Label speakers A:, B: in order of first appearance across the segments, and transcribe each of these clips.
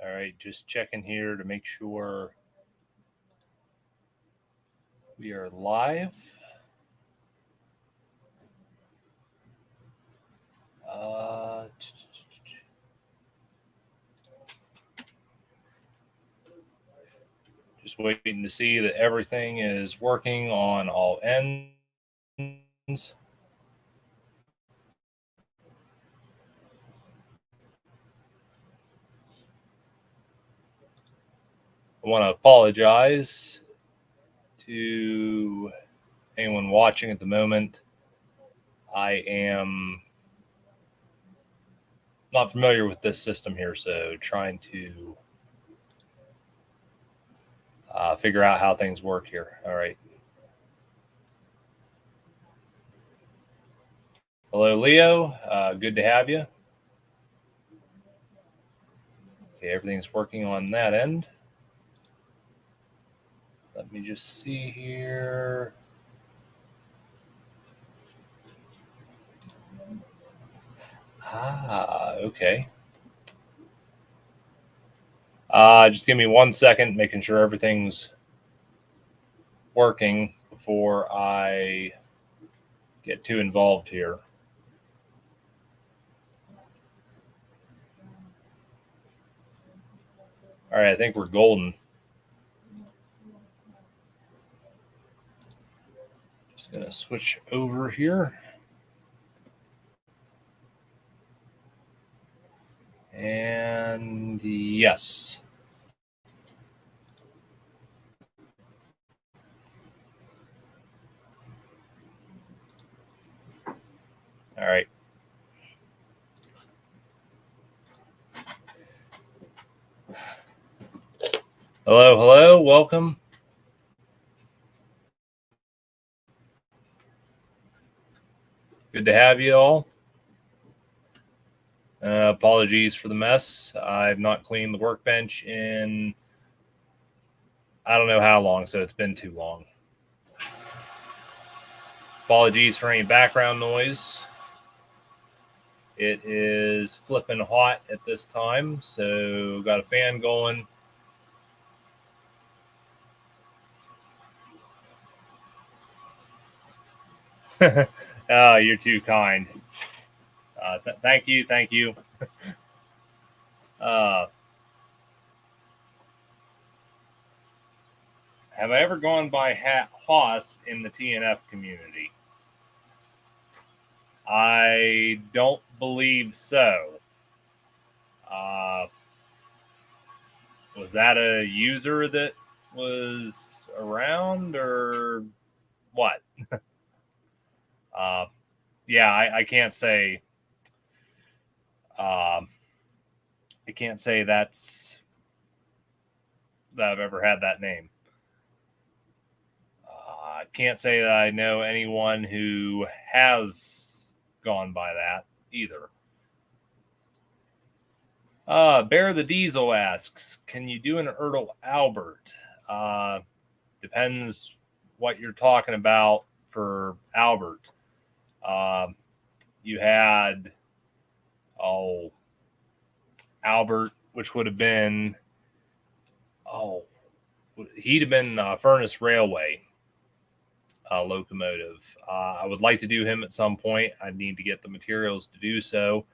A: All right, just checking here to make sure we are live. Just waiting to see that everything is working on all ends. I want to apologize to anyone watching at the moment. I am not familiar with this system here, so trying to figure out how things work here. All right. Hello, Leo. Good to have you. Okay, everything's working on that end. Let me just see here. Okay. Just give me 1 second, making sure everything's working before I get too involved here. All right, I think we're golden. Just going to switch over here. And yes. All right. Hello, hello, welcome. Good to have you all. Apologies for the mess. I've not cleaned the workbench in I don't know how long, so it's been too long. Apologies for any background noise. It is flipping hot at this time, so got a fan going. Oh, you're too kind. Thank you. Have I ever gone by Haas in the TNF community? I don't believe so. Was that a user that was around or what? Yeah, I can't say. I can't say that I've ever had that name. I can't say that I know anyone who has gone by that either. Bear the Diesel asks, can you do an ERTL Albert? Depends what you're talking about for Albert. You had Albert, which would have been he'd have been Furnace Railway locomotive. I would like to do him at some point. I need to get the materials to do so.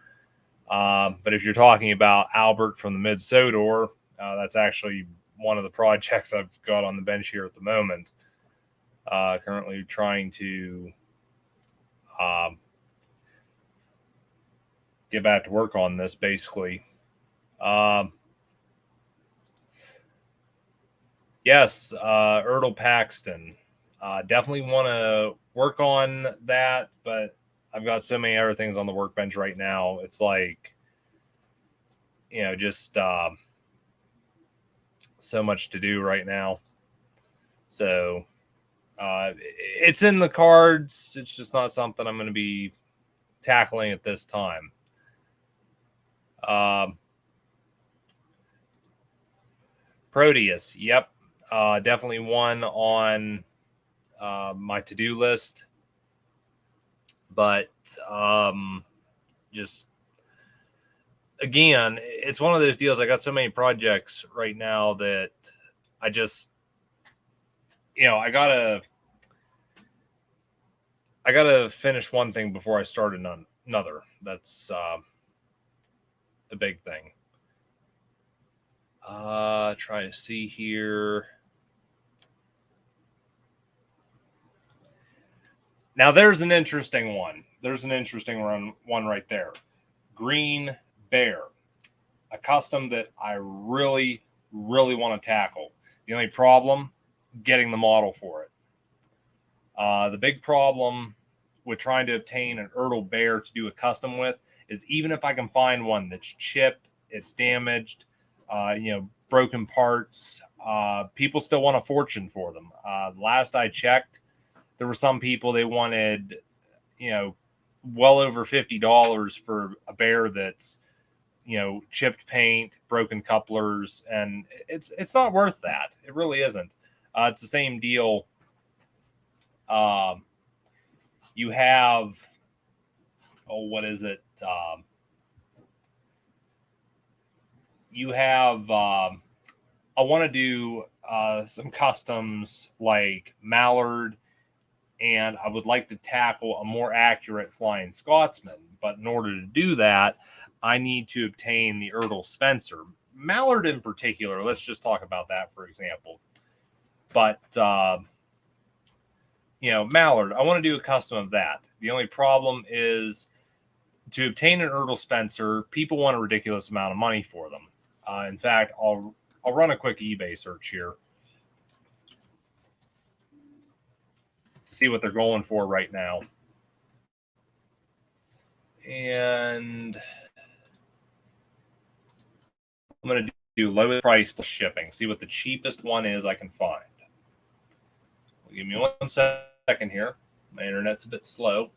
A: But if you're talking about Albert from the Mid Sodor, that's actually one of the projects I've got on the bench here at the moment. Currently trying to get back to work on this, basically. Yes, ERTL Paxton. Definitely want to work on that, but I've got so many other things on the workbench right now. It's like, just so much to do right now. So it's in the cards. It's just not something I'm going to be tackling at this time. Proteus. Yep. Definitely one on my to-do list. But just again, it's one of those deals. I got so many projects right now that I just, I gotta finish one thing before I start another. That's a big thing. Try to see here. Now there's an interesting one. There's an interesting one right there. Green Bear, a custom that I really, really want to tackle. The only problem, getting the model for it. The big problem with trying to obtain an ERTL Bear to do a custom with is even if I can find one that's chipped, it's damaged, broken parts, people still want a fortune for them. Last I checked, there were some people they wanted, well over $50 for a bear that's, chipped paint, broken couplers, and it's not worth that. It really isn't. It's the same deal. You have, what is it? You have, I want to do some customs like Mallard, and I would like to tackle a more accurate Flying Scotsman. But in order to do that, I need to obtain the ERTL Spencer. Mallard in particular, let's just talk about that for example. But, Mallard, I want to do a custom of that. The only problem is to obtain an ERTL Spencer, people want a ridiculous amount of money for them. In fact, I'll run a quick eBay search here to see what they're going for right now. And I'm going to do lowest price plus shipping, see what the cheapest one is I can find. Give me 1 second here. My internet's a bit slow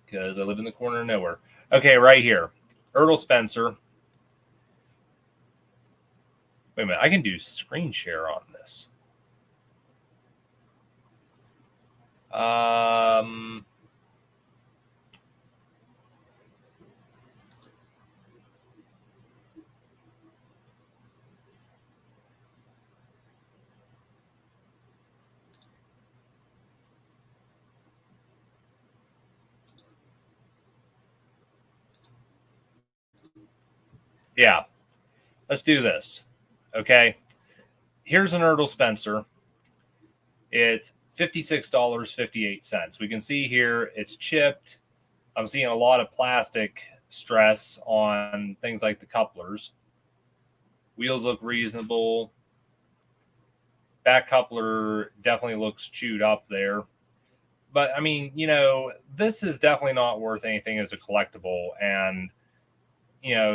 A: because I live in the corner of nowhere. Okay, right here. ERTL Spencer. Wait a minute. I can do screen share on this. Yeah. Let's do this. Okay. Here's an ERTL Spencer. It's $56.58. We can see here it's chipped. I'm seeing a lot of plastic stress on things like the couplers. Wheels look reasonable. Back coupler definitely looks chewed up there. But, I mean, this is definitely not worth anything as a collectible. And,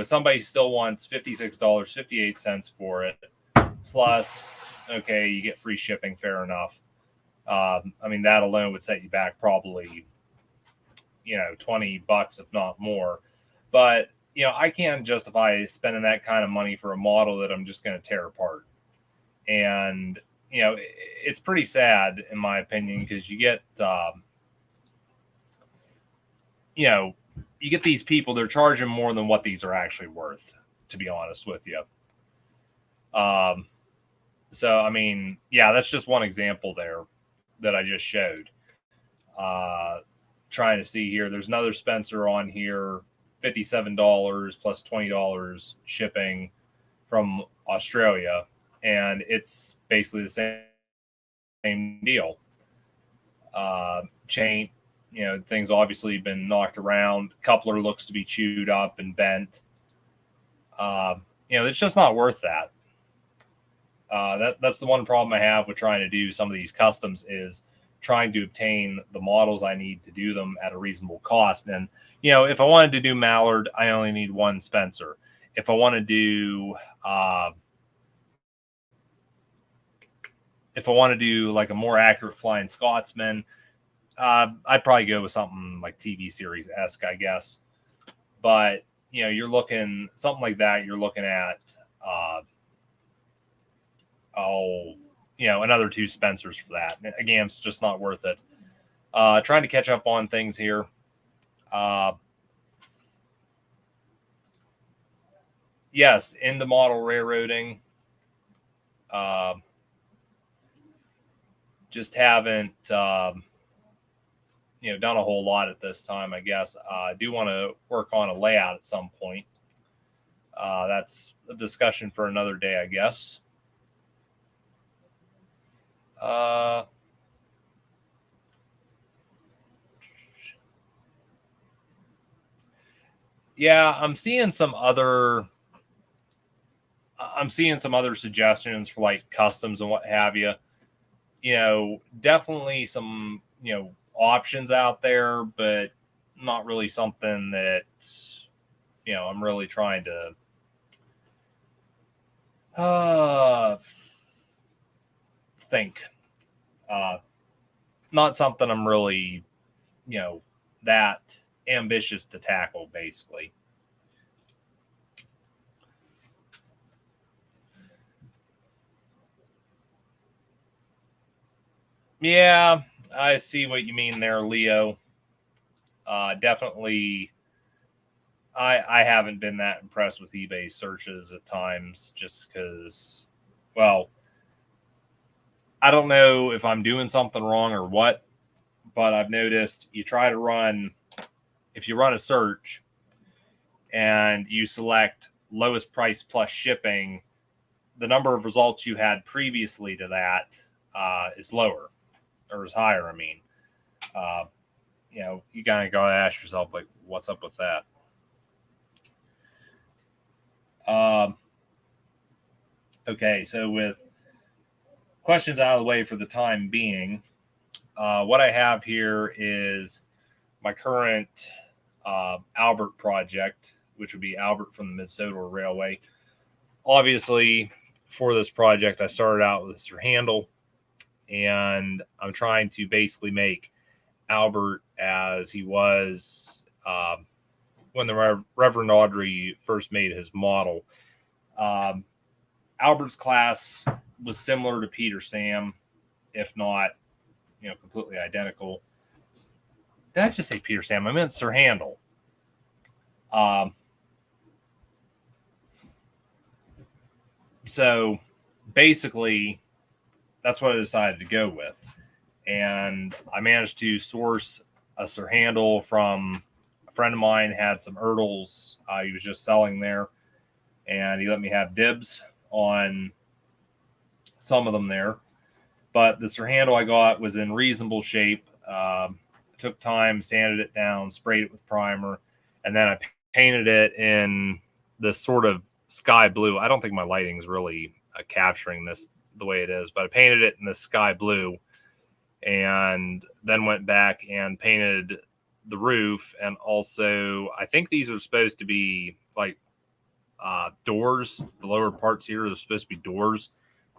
A: somebody still wants $56.58 for it. Plus, okay, you get free shipping, fair enough. I mean, that alone would set you back probably, $20, if not more. But, I can't justify spending that kind of money for a model that I'm just going to tear apart. And, it's pretty sad, in my opinion, because you get, you get these people, they're charging more than what these are actually worth, to be honest with you. So, I mean, yeah, that's just one example there that I just showed. Trying to see here, there's another Spencer on here, $57 plus $20 shipping from Australia, and it's basically the same deal. Chain, things obviously been knocked around. Coupler looks to be chewed up and bent. It's just not worth that. That's the one problem I have with trying to do some of these customs is trying to obtain the models I need to do them at a reasonable cost. And, if I wanted to do Mallard, I only need one Spencer. If I want to do, like a more accurate Flying Scotsman, I'd probably go with something like TV series-esque, I guess. But, you're looking, something like that, you're looking at, another 2 Spencers for that. Again, it's just not worth it. Trying to catch up on things here. yes, into model railroading. Just haven't done a whole lot at this time. I guess I do want to work on a layout at some point. That's a discussion for another day, I guess. Yeah, I'm seeing some other suggestions for like customs and what have you. Definitely some, options out there, but not really something that, I'm really trying to think. Not something I'm really, that ambitious to tackle, basically. Yeah, I see what you mean there, Leo. Definitely, I haven't been that impressed with eBay searches at times, just because, well, I don't know if I'm doing something wrong or what, but I've noticed if you run a search and you select lowest price plus shipping, the number of results you had previously to that is lower, or is higher. I mean, uh, you kind of got to ask yourself, like, what's up with that? Okay, so with questions out of the way for the time being, what I have here is my current Albert project, which would be Albert from the Mid-Sodor Railway. Obviously, for this project, I started out with Sir Handle, and I'm trying to basically make Albert as he was when the Reverend Audrey first made his model. Albert's class was similar to Peter Sam, if not, completely identical. Did I just say Peter Sam? I meant Sir Handle. So basically, that's what I decided to go with. And I managed to source a Sir Handle from a friend of mine, had some ERTLs he was just selling there, and he let me have dibs on some of them there. But the Sir Handle I got was in reasonable shape. Took time, sanded it down, sprayed it with primer, and then I painted it in this sort of sky blue. I don't think my lighting's really capturing this the way it is, but I painted it in the sky blue, and then went back and painted the roof. And also, I think these are supposed to be like doors. The lower parts here are supposed to be doors,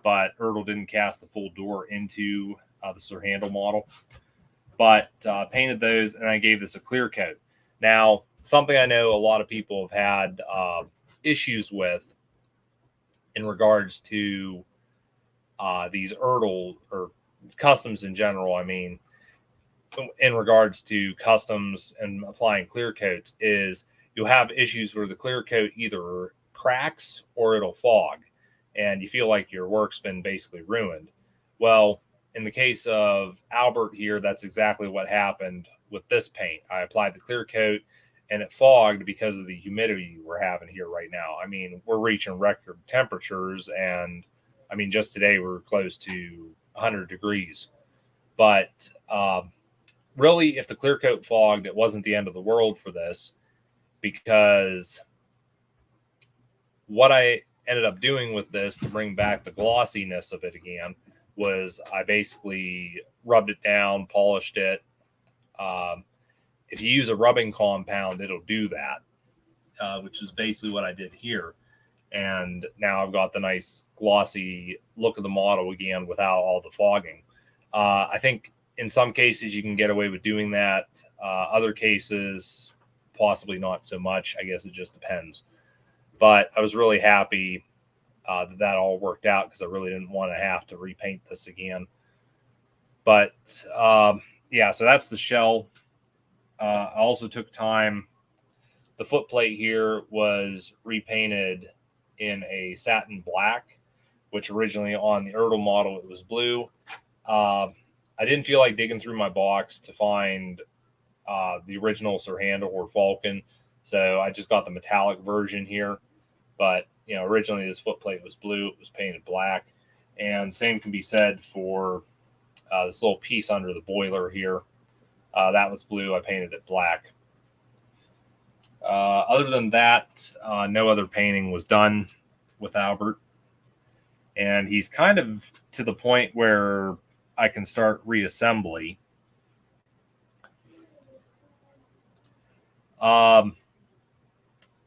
A: but ERTL didn't cast the full door into the Sir Handle model. But painted those, and I gave this a clear coat. Now, something I know a lot of people have had issues with in regards to these ERTL or customs in general, I mean, in regards to customs and applying clear coats, is you'll have issues where the clear coat either cracks or it'll fog, and you feel like your work's been basically ruined. Well, in the case of Albert here, that's exactly what happened with this paint. I applied the clear coat and it fogged because of the humidity we're having here right now. I mean, we're reaching record temperatures, and I mean, just today we're close to 100 degrees. But really, if the clear coat fogged, it wasn't the end of the world for this, because what I ended up doing with this to bring back the glossiness of it again was I basically rubbed it down, polished it. If you use a rubbing compound, it'll do that, which is basically what I did here. And now I've got the nice glossy look of the model again without all the fogging. I think in some cases you can get away with doing that. Other cases, possibly not so much. I guess it just depends. But I was really happy that all worked out, because I really didn't want to have to repaint this again. But yeah, so that's the shell. I also took time. The foot plate here was repainted in a satin black, which originally on the ERTL model it was blue. I didn't feel like digging through my box to find the original Sirhandle or Falcon, so I just got the metallic version here. But originally this footplate was blue; it was painted black, and same can be said for this little piece under the boiler here. That was blue. I painted it black. Other than that, no other painting was done with Albert. And he's kind of to the point where I can start reassembly.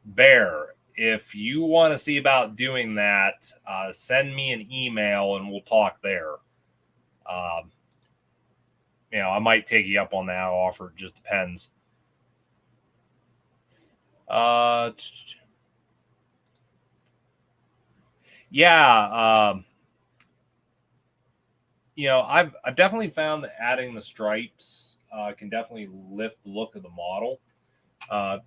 A: Bear, if you want to see about doing that, send me an email and we'll talk there. I might take you up on that offer. It just depends. Yeah. I've definitely found that adding the stripes can definitely lift the look of the model.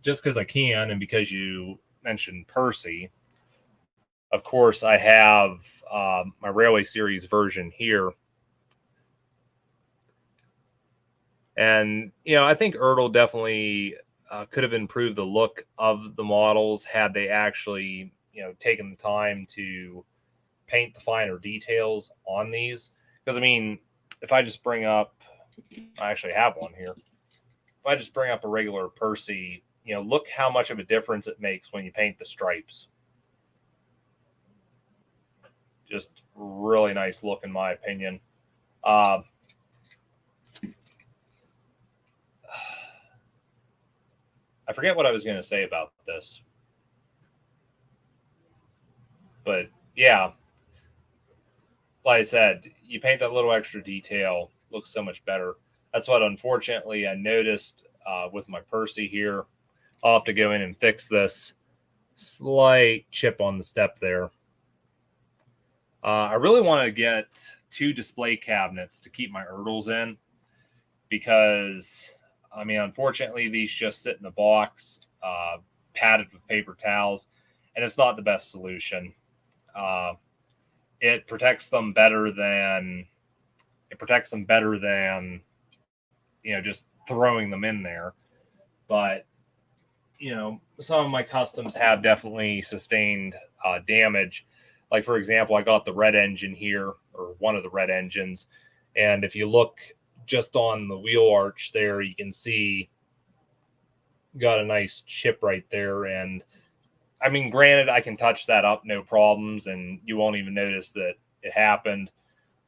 A: Just because I can, and because you mentioned Percy, of course, I have my Railway Series version here. And, I think ERTL definitely could have improved the look of the models had they actually, taken the time to paint the finer details on these. Because, if I just bring up, I actually have one here. If I just bring up a regular Percy, look how much of a difference it makes when you paint the stripes. Just really nice look, in my opinion. I forget what I was going to say about this. But, yeah. Like I said, you paint that little extra detail, looks so much better. That's what, unfortunately, I noticed with my Percy here. I'll have to go in and fix this slight chip on the step there. I really want to get 2 display cabinets to keep my ERTLs in because, unfortunately, these just sit in the box, padded with paper towels, and it's not the best solution. It protects them better than just throwing them in there. But some of my customs have definitely sustained damage. Like, for example, I got the red engine here, or one of the red engines, and if you look just on the wheel arch there, you can see got a nice chip right there. And granted, I can touch that up, no problems, and you won't even notice that it happened.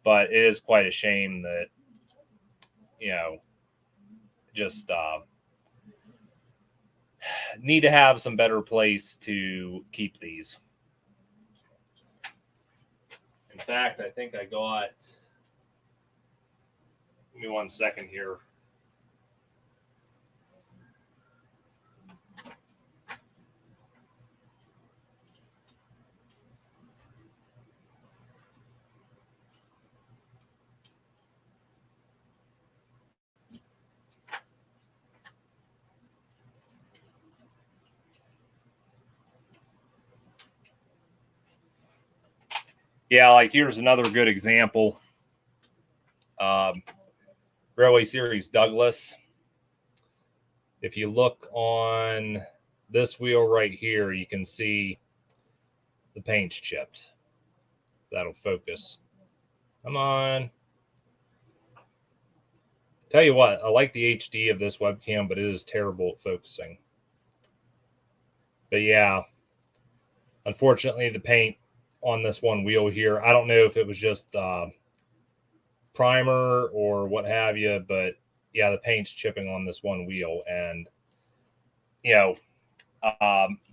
A: But it is quite a shame that, just need to have some better place to keep these. In fact, I think I got, give me 1 second here. Yeah, like here's another good example. Railway Series Douglas. If you look on this wheel right here, you can see the paint's chipped. That'll focus. Come on. Tell you what, I like the HD of this webcam, but it is terrible at focusing. But yeah, unfortunately, the paint on this one wheel here, I don't know if it was just primer or what have you, but yeah, the paint's chipping on this one wheel. And,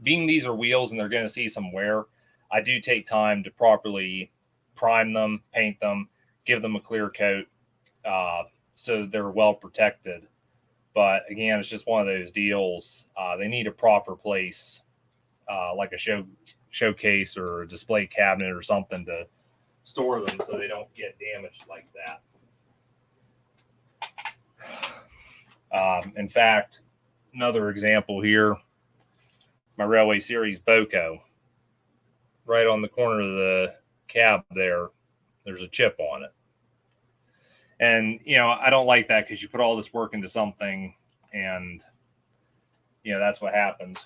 A: being these are wheels and they're going to see some wear, I do take time to properly prime them, paint them, give them a clear coat so they're well protected. But again, it's just one of those deals. They need a proper place, like a showcase or a display cabinet or something to store them so they don't get damaged like that. In fact, another example here, my Railway Series Boco. right on the corner of the cab there's a chip on it. And, I don't like that because you put all this work into something and, that's what happens.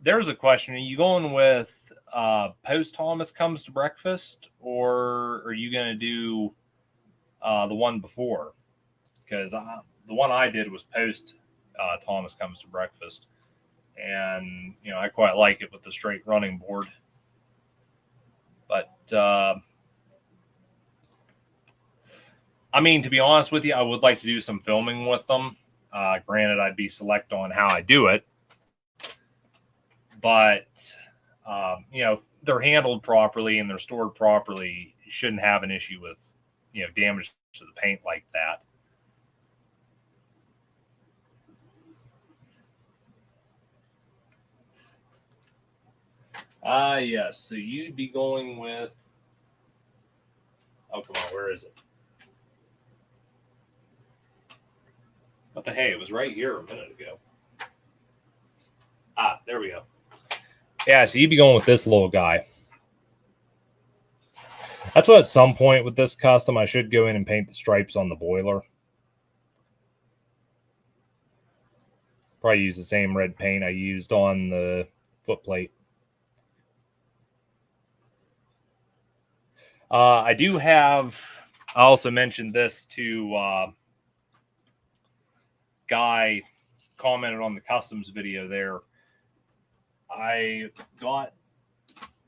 A: There's a question. Are you going with post Thomas Comes to Breakfast, or are you going to do the one before? Because the one I did was post Thomas Comes to Breakfast. And, I quite like it with the straight running board. But, I mean, to be honest with you, I would like to do some filming with them. Granted, I'd be select on how I do it. But, if they're handled properly and they're stored properly, you shouldn't have an issue with, damage to the paint like that. Yes. So you'd be going with. Oh, come on. Where is it? What the hey? It was right here a minute ago. There we go. Yeah. So you'd be going with this little guy. That's what at some point with this custom, I should go in and paint the stripes on the boiler. Probably use the same red paint I used on the foot plate. I do have, I also mentioned this to Guy, commented on the customs video there. I got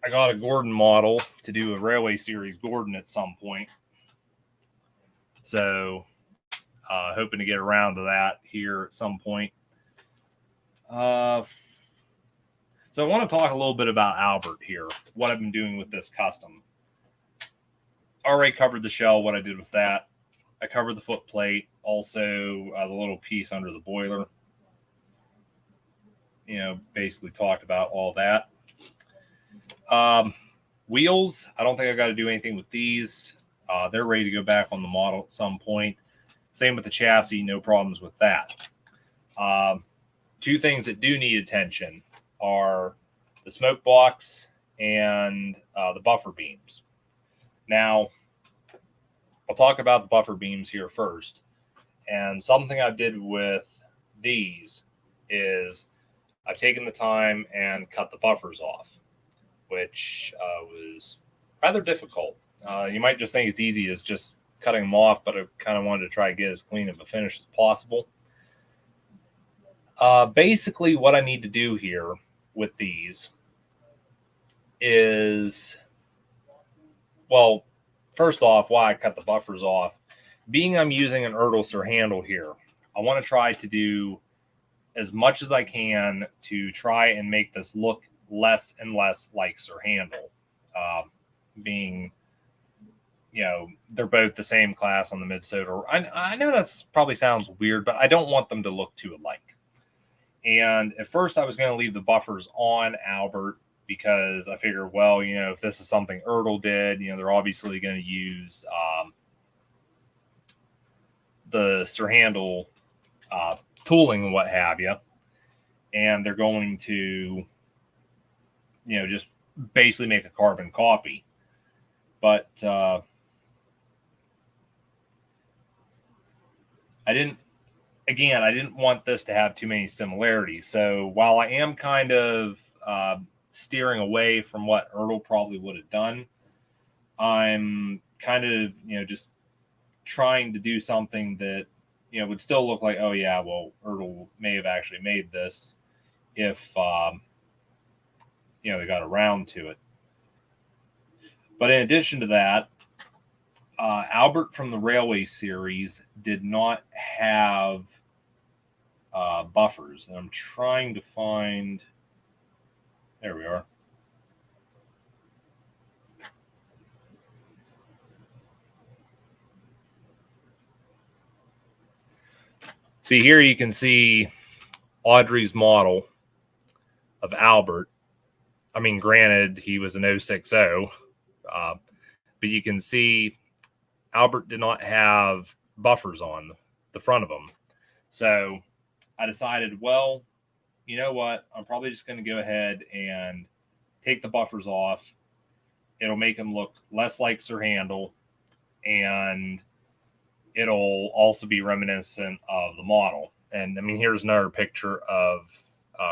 A: a Gordon model to do a Railway Series Gordon at some point. So hoping to get around to that here at some point. So I want to talk a little bit about Albert here, what I've been doing with this custom. Already covered the shell, what I did with that. I covered the foot plate, also the little piece under the boiler. Basically talked about all that. Wheels, I don't think I got to do anything with these. They're ready to go back on the model at some point. Same with the chassis, no problems with that. Two things that do need attention are the smoke box and the buffer beams. Now, I'll talk about the buffer beams here first. And something I did with these is I've taken the time and cut the buffers off, which was rather difficult. You might just think it's easy as just cutting them off, but I kind of wanted to try to get as clean of a finish as possible. Basically, what I need to do here with these is, well, first off, why I cut the buffers off. Being I'm using an ERTL handle here, I want to try to do as much as I can to try and make this look less and less like Sir Handle. Being, they're both the same class on the mid-soda. I know that's probably sounds weird, but I don't want them to look too alike. And at first I was going to leave the buffers on Albert because I figured, well, if this is something ERTL did, they're obviously going to use the Sir Handle tooling and what have you. And they're going to, just basically make a carbon copy. But I didn't want this to have too many similarities. So while I am kind of steering away from what ERTL probably would have done, I'm kind of, just trying to do something that, would still look like, oh yeah, well, ERTL may have actually made this if, they got around to it. But in addition to that, Albert from the Railway Series did not have buffers. And I'm trying to find, there we are. See, here you can see Audrey's model of Albert. I mean, granted, he was an 060, but you can see Albert did not have buffers on the front of him. So I decided, well, you know what? I'm probably just going to go ahead and take the buffers off. It'll make him look less like Sir Handel, and it'll also be reminiscent of the model. And I mean, here's another picture of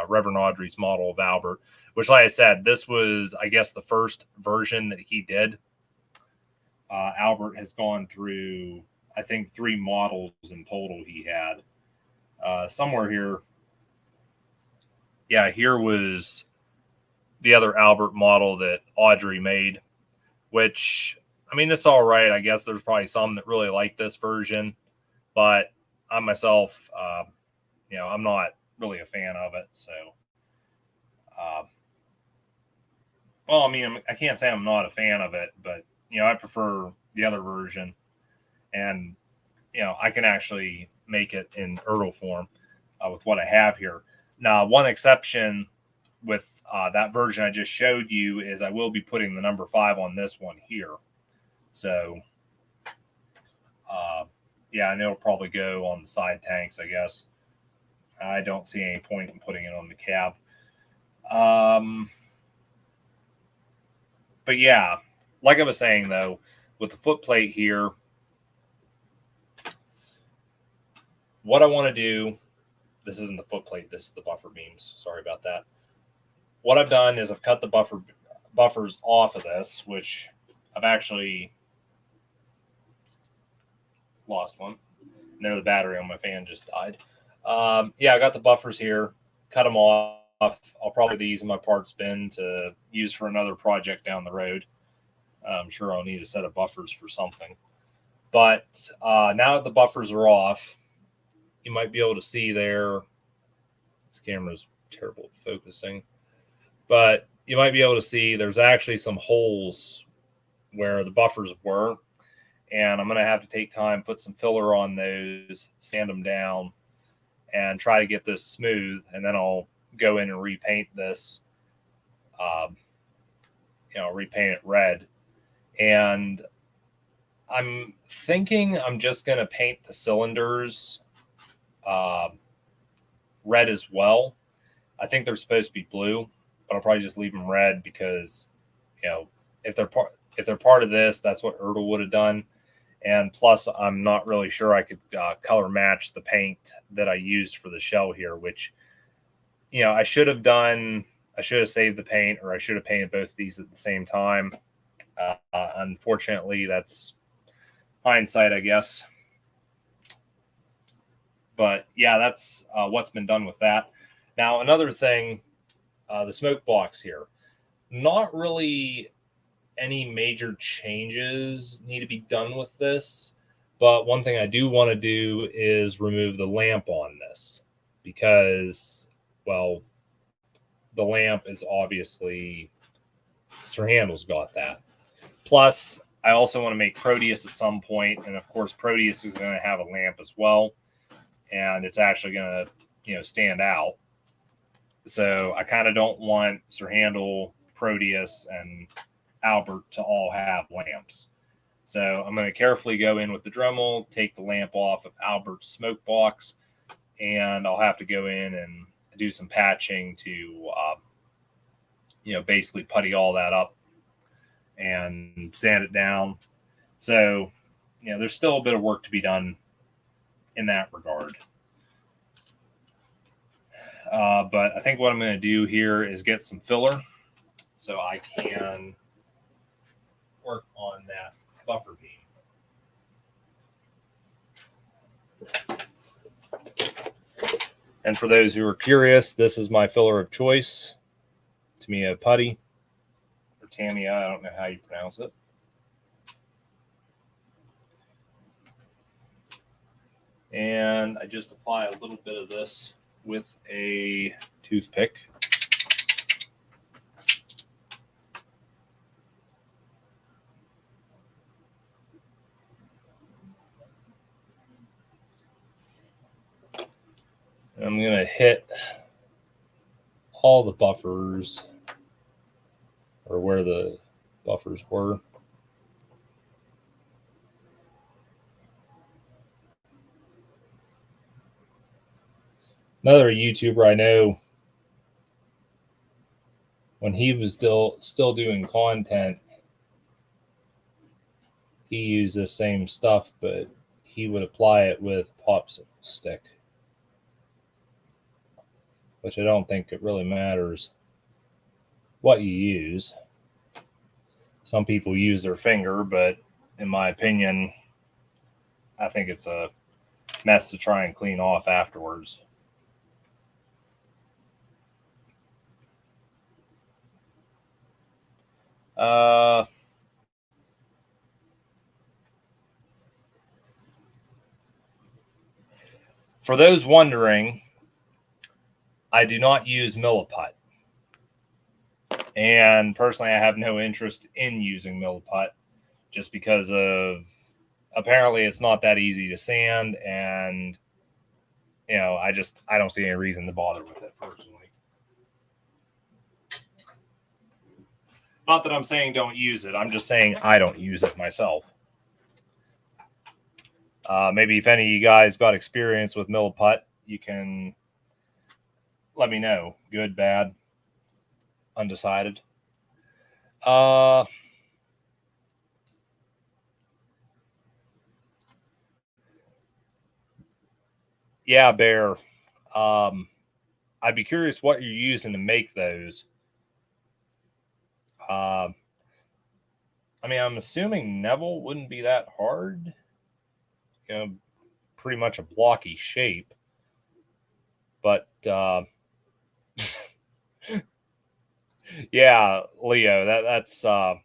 A: Reverend Audrey's model of Albert, which, like I said, this was, I guess, the first version that he did. Albert has gone through, I think, 3 models in total he had. Somewhere here, yeah, here was the other Albert model that Audrey made, which, I mean, it's all right. I guess there's probably some that really like this version, but I myself, I'm not really a fan of it. So, well, I mean, I can't say I'm not a fan of it, but, I prefer the other version. And, I can actually make it in ERTL form with what I have here. Now, one exception with that version I just showed you is I will be putting the number 5 on this one here. So, I know it'll probably go on the side tanks, I guess. I don't see any point in putting it on the cab. But yeah, like I was saying, though, with the foot plate here, what I want to do, this isn't the foot plate, this is the buffer beams. Sorry about that. What I've done is I've cut the buffers off of this, which I've actually lost one. And there the battery on my fan just died. I got the buffers here, cut them off. I'll probably these in my parts bin to use for another project down the road. I'm sure I'll need a set of buffers for something. But now that the buffers are off, you might be able to see there. This camera's terrible at focusing. But you might be able to see there's actually some holes where the buffers were. And I'm going to have to take time, put some filler on those, sand them down, and try to get this smooth. And then I'll go in and repaint this, repaint it red. And I'm thinking I'm just going to paint the cylinders red as well. I think they're supposed to be blue, but I'll probably just leave them red because, if they're part of this, that's what ERTL would have done. And plus, I'm not really sure I could color match the paint that I used for the shell here, which, I should have done. I should have saved the paint, or I should have painted both of these at the same time. Unfortunately, that's hindsight, I guess. But yeah, that's what's been done with that. Now, another thing, the smoke box here. Not really any major changes need to be done with this, but one thing I do want to do is remove the lamp on this because, well, the lamp is obviously Sir Handel's got that. Plus, I also want to make Proteus at some point, and of course, Proteus is going to have a lamp as well, and it's actually going to, stand out. So I kind of don't want Sir Handel, Proteus, and Albert to all have lamps. So I'm going to carefully go in with the Dremel, take the lamp off of Albert's smoke box, and I'll have to go in and do some patching to, basically putty all that up and sand it down. So, there's still a bit of work to be done in that regard. But I think what I'm going to do here is get some filler so I can work on that buffer beam. And for those who are curious, this is my filler of choice, Tamiya Putty, or Tamiya, I don't know how you pronounce it. And I just apply a little bit of this with a toothpick. I'm going to hit all the buffers or where the buffers were. Another YouTuber I know, when he was still doing content, he used the same stuff, but he would apply it with popsicle stick, which I don't think it really matters what you use. Some people use their finger, but in my opinion, I think it's a mess to try and clean off afterwards. For those wondering, I do not use Milliput. And personally, I have no interest in using Milliput just because of apparently it's not that easy to sand, and I don't see any reason to bother with it personally. Not that I'm saying don't use it. I'm just saying I don't use it myself. Maybe if any of you guys got experience with Milliput, you can let me know. Good, bad, undecided. Yeah, Bear. I'd be curious what you're using to make those. I mean, I'm assuming Neville wouldn't be that hard. Pretty much a blocky shape. But yeah, Leo, that's yeah,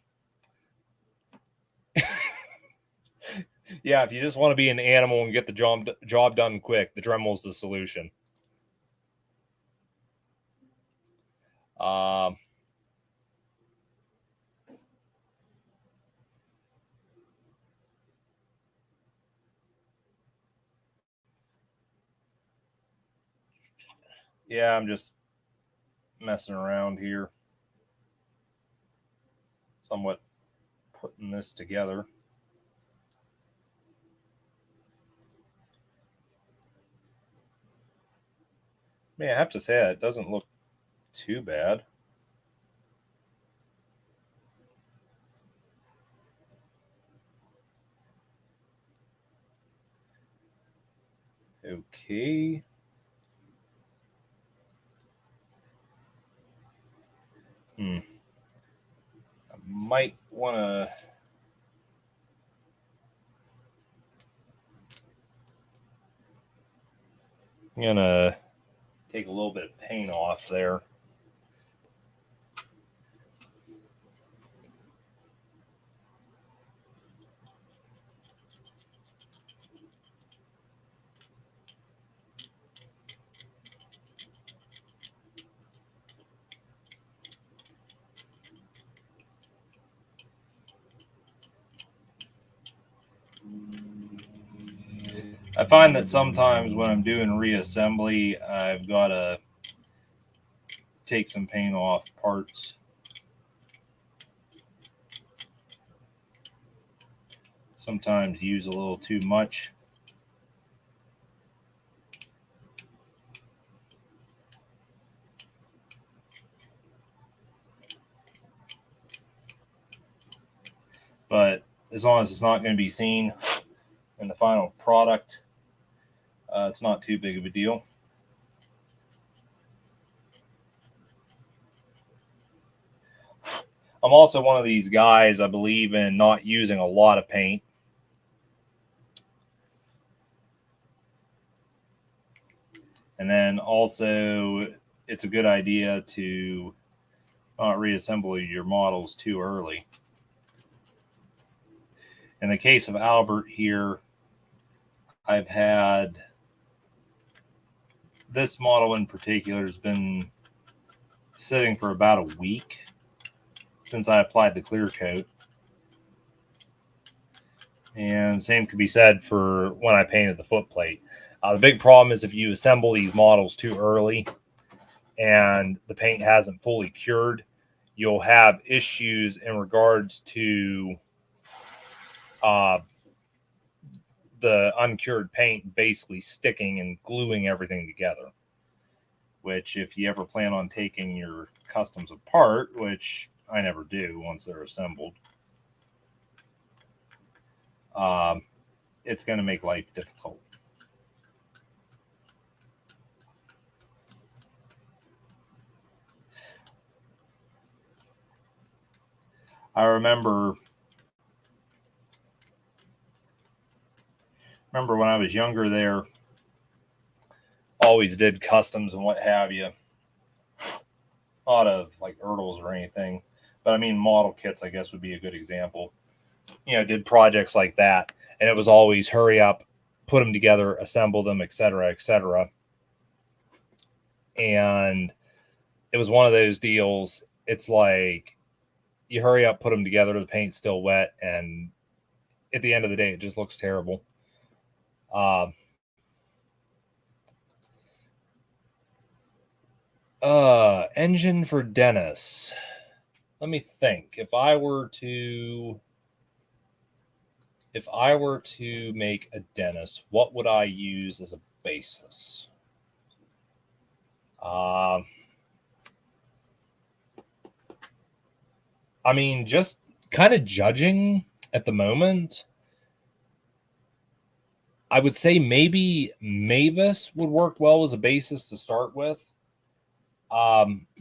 A: if you just want to be an animal and get the job done quick, the Dremel's the solution. Yeah, I'm just messing around here. Somewhat putting this together. I mean, I have to say it doesn't look too bad. Okay. I might want to. I'm going to take a little bit of paint off there. I find that sometimes when I'm doing reassembly, I've got to take some paint off parts. Sometimes use a little too much. But as long as it's not going to be seen in the final product, it's not too big of a deal. I'm also one of these guys, I believe in not using a lot of paint. And then also, it's a good idea to not reassemble your models too early. In the case of Albert here, I've had this model in particular has been sitting for about a week since I applied the clear coat. And same could be said for when I painted the foot plate. The big problem is if you assemble these models too early and the paint hasn't fully cured, you'll have issues in regards to the uncured paint basically sticking and gluing everything together. Which, if you ever plan on taking your customs apart, which I never do once they're assembled, it's going to make life difficult. I remember when I was younger there, always did customs and what have you. Not of like ERTLs or anything, but I mean model kits, I guess, would be a good example. Did projects like that, and it was always hurry up, put them together, assemble them, etc., etc. And it was one of those deals. It's like you hurry up, put them together, the paint's still wet, and at the end of the day, it just looks terrible. Engine for Dennis. Let me think. If I were to make a Dennis, what would I use as a basis? I mean, just kind of judging at the moment, I would say maybe Mavis would work well as a basis to start with.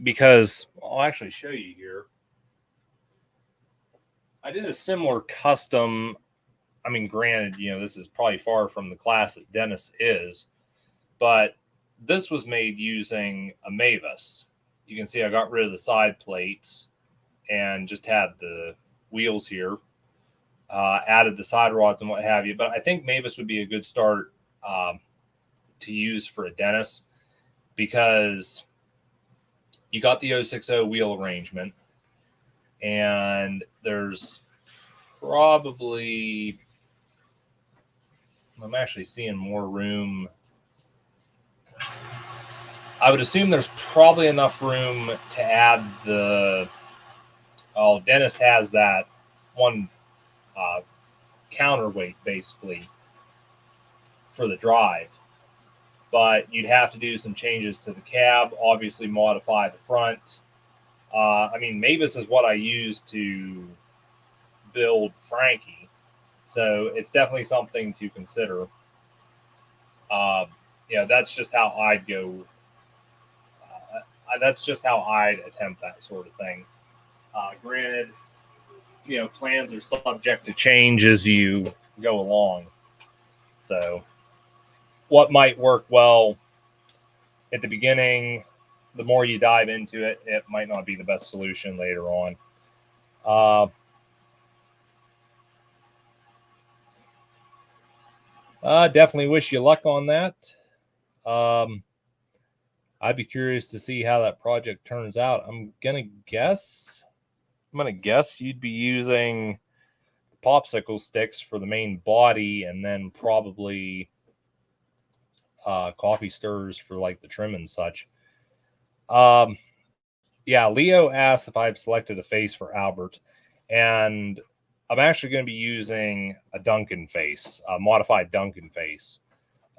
A: Because I'll actually show you here. I did a similar custom. I mean, granted, this is probably far from the class that Dennis is, but this was made using a Mavis. You can see I got rid of the side plates and just had the wheels here, added the side rods and what have you. But I think Mavis would be a good start to use for a Dennis, because you got the 060 wheel arrangement, and there's probably, I'm actually seeing more room. I would assume there's probably enough room to add the, Dennis has that one counterweight basically for the drive, but you'd have to do some changes to the cab, obviously modify the front. I mean, Mavis is what I use to build Frankie, so it's definitely something to consider. That's just how I'd go. That's just how I'd attempt that sort of thing. Granted, plans are subject to change as you go along. So what might work well at the beginning, the more you dive into it, it might not be the best solution later on. Definitely wish you luck on that. I'd be curious to see how that project turns out. I'm gonna guess you'd be using popsicle sticks for the main body, and then probably coffee stirrers for like the trim and such. Yeah, Leo asked if I've selected a face for Albert, and I'm actually going to be using a Duncan face, a modified Duncan face.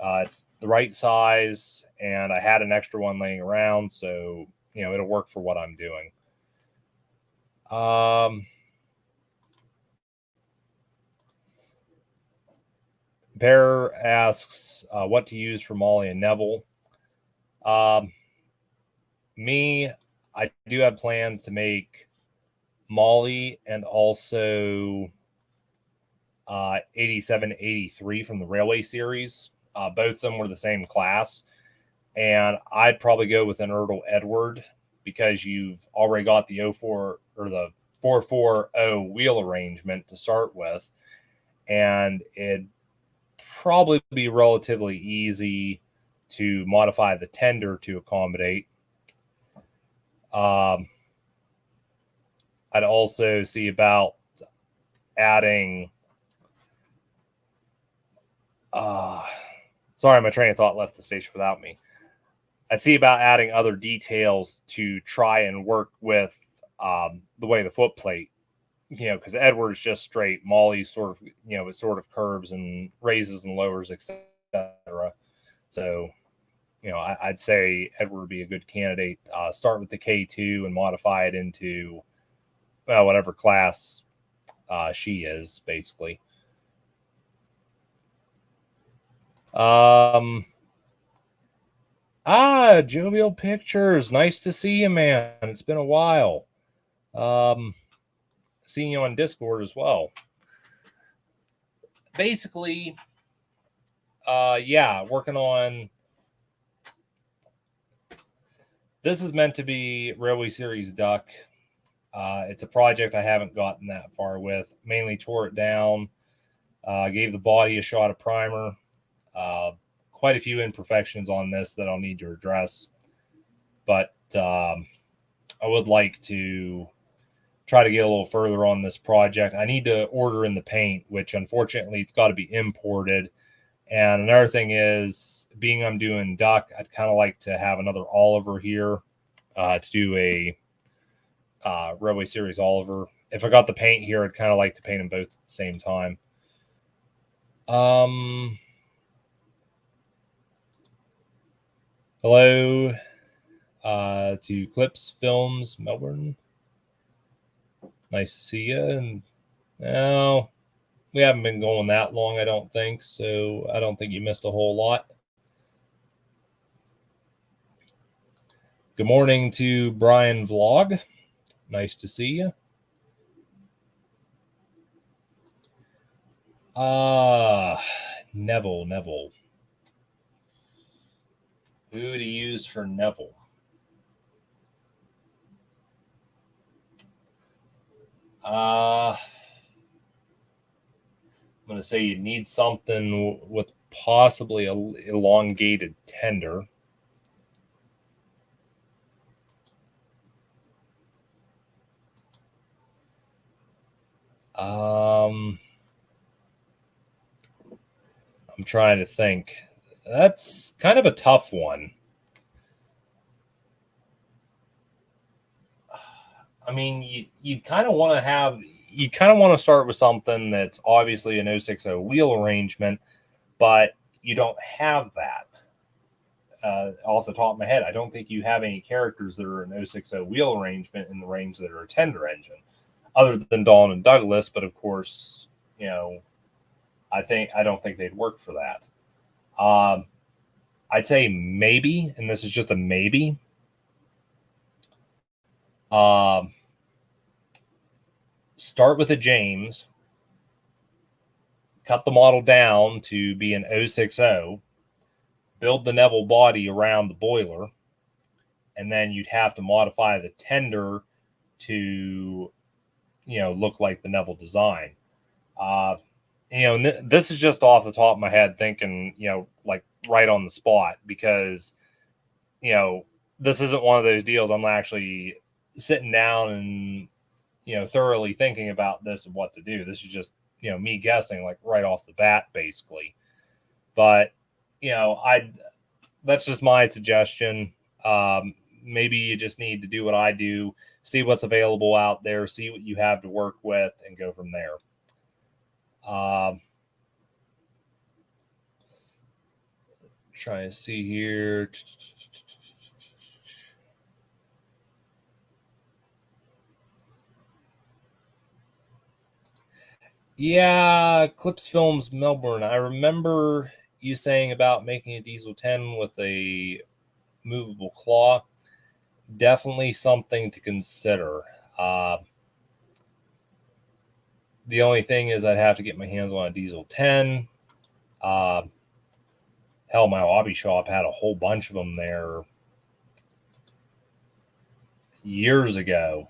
A: It's the right size, and I had an extra one laying around, so it'll work for what I'm doing. Bear asks what to use for Molly and Neville. Me, I do have plans to make Molly and also 87, 83 from the Railway Series. Both of them were the same class, and I'd probably go with an ERTL Edward, because you've already got the 04 or the 440 wheel arrangement to start with, and it'd probably be relatively easy to modify the tender to accommodate. I'd also see about adding sorry, my train of thought left the station without me. I'd see about adding other details to try and work with the way the foot plate, because Edward's just straight, Molly's sort of, it sort of curves and raises and lowers, etc. So, I'd say Edward would be a good candidate. Start with the K2 and modify it into, well, whatever class she is, basically. Jovial Pictures. Nice to see you, man. It's been a while. Seeing you on Discord as well. Basically, working on. This is meant to be Railway Series Duck. It's a project I haven't gotten that far with. Mainly tore it down. Gave the body a shot of primer. Quite a few imperfections on this that I'll need to address. But I would like to try to get a little further on this project. I need to order in the paint, which unfortunately it's got to be imported. And another thing is, being I'm doing duck, I'd kind of like to have another Oliver here to do a Railway Series Oliver. If I got the paint here, I'd kind of like to paint them both at the same time. Hello to Clips Films Melbourne. Nice to see you. And no, we haven't been going that long, I don't think. So I don't think you missed a whole lot. Good morning to Brian Vlog. Nice to see you. Neville. Who to use for Neville? I'm going to say you need something with possibly an elongated tender. I'm trying to think. That's kind of a tough one. I mean, you kind of want to start with something that's obviously an 060 wheel arrangement, but you don't have that. Off the top of my head, I don't think you have any characters that are an 060 wheel arrangement in the range that are a tender engine, other than Dawn and Douglas. But of course, I don't think they'd work for that. I'd say maybe, and this is just a maybe. Start with a James, cut the model down to be an 060, build the Neville body around the boiler, and then you'd have to modify the tender to, look like the Neville design. This is just off the top of my head thinking, like right on the spot, because, this isn't one of those deals I'm actually sitting down and, thoroughly thinking about this and what to do. This is just, me guessing like right off the bat, basically. But, that's just my suggestion. Maybe you just need to do what I do, see what's available out there, see what you have to work with, and go from there. Trying to see here. Yeah, Clips Films Melbourne. I remember you saying about making a Diesel 10 with a movable claw. Definitely something to consider. The only thing is I'd have to get my hands on a Diesel 10. Hell, my hobby shop had a whole bunch of them there years ago.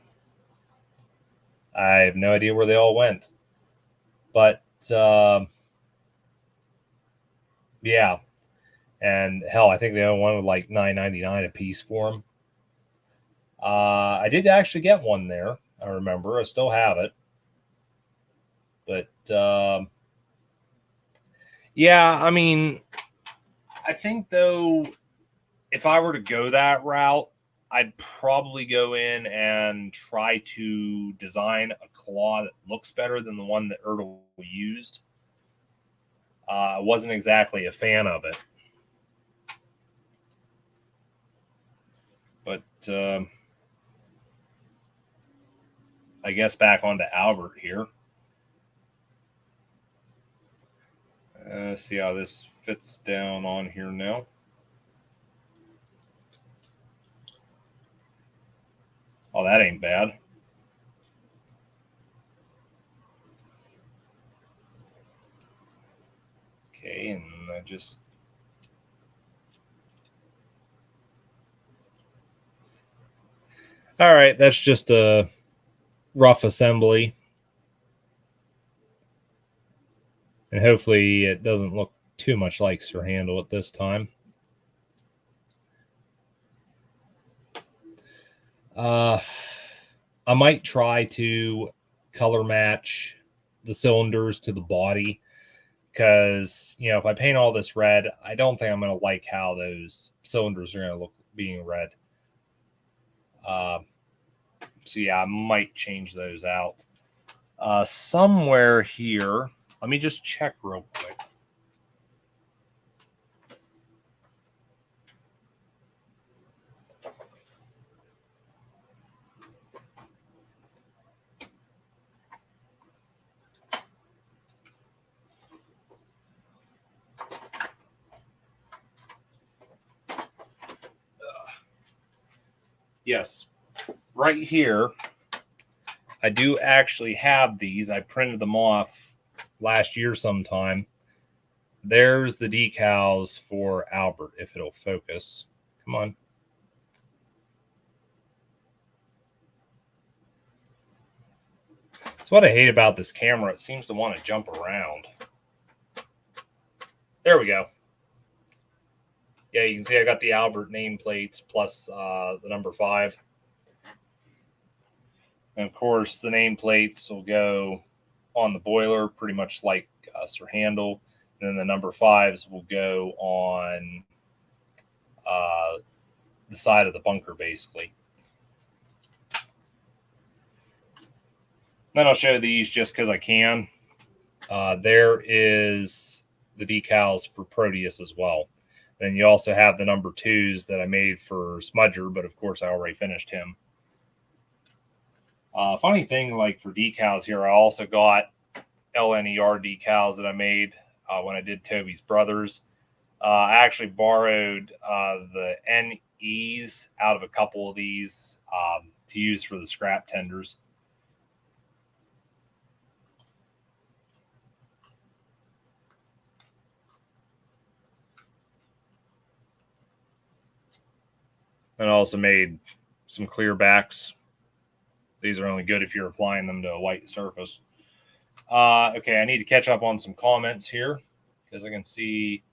A: I have no idea where they all went. But, yeah. And hell, I think they only wanted like $9.99 a piece for them. I did actually get one there. I remember. I still have it. But, yeah, I mean, I think, though, if I were to go that route, I'd probably go in and try to design a claw that looks better than the one that ERTL used. I wasn't exactly a fan of it. But I guess back onto Albert here. See how this fits down on here now. Oh, that ain't bad. Okay, and I just... All right, that's just a rough assembly. And hopefully it doesn't look too much like Sir Handle at this time. I might try to color match the cylinders to the body, because, you know, if I paint all this red, I don't think I'm going to like how those cylinders are going to look being red. So yeah, I might change those out. Somewhere here, let me just check real quick. Yes, right here, I do actually have these. I printed them off last year sometime. There's the decals for Albert, if it'll focus. Come on. That's what I hate about this camera. It seems to want to jump around. There we go. Yeah, you can see I got the Albert nameplates plus the number 5. And of course, the nameplates will go on the boiler, pretty much like Sir Handle. And then the number 5s will go on the side of the bunker, basically. Then I'll show these just because I can. There is the decals for Proteus as well. Then you also have the number 2s that I made for Smudger, but of course I already finished him. Funny thing, like for decals here, I also got LNER decals that I made when I did Toby's Brothers. I actually borrowed the NEs out of a couple of these to use for the scrap tenders. And I also made some clear backs. These are only good if you're applying them to a white surface. Okay, I need to catch up on some comments here because I can see.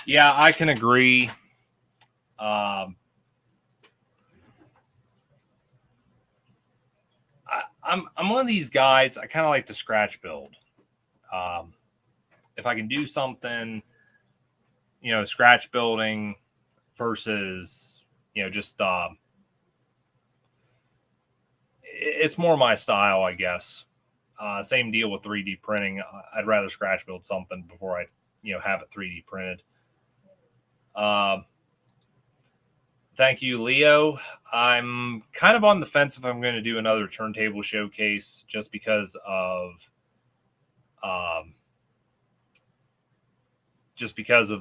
A: Yeah, I can agree. I'm one of these guys. I kind of like to scratch build. If I can do something, you know, scratch building versus, you know, just it's more my style, I guess. Same deal with 3D printing. I'd rather scratch build something before I, you know, have it 3D printed. Thank you, Leo. I'm kind of on the fence if I'm going to do another turntable showcase, just because of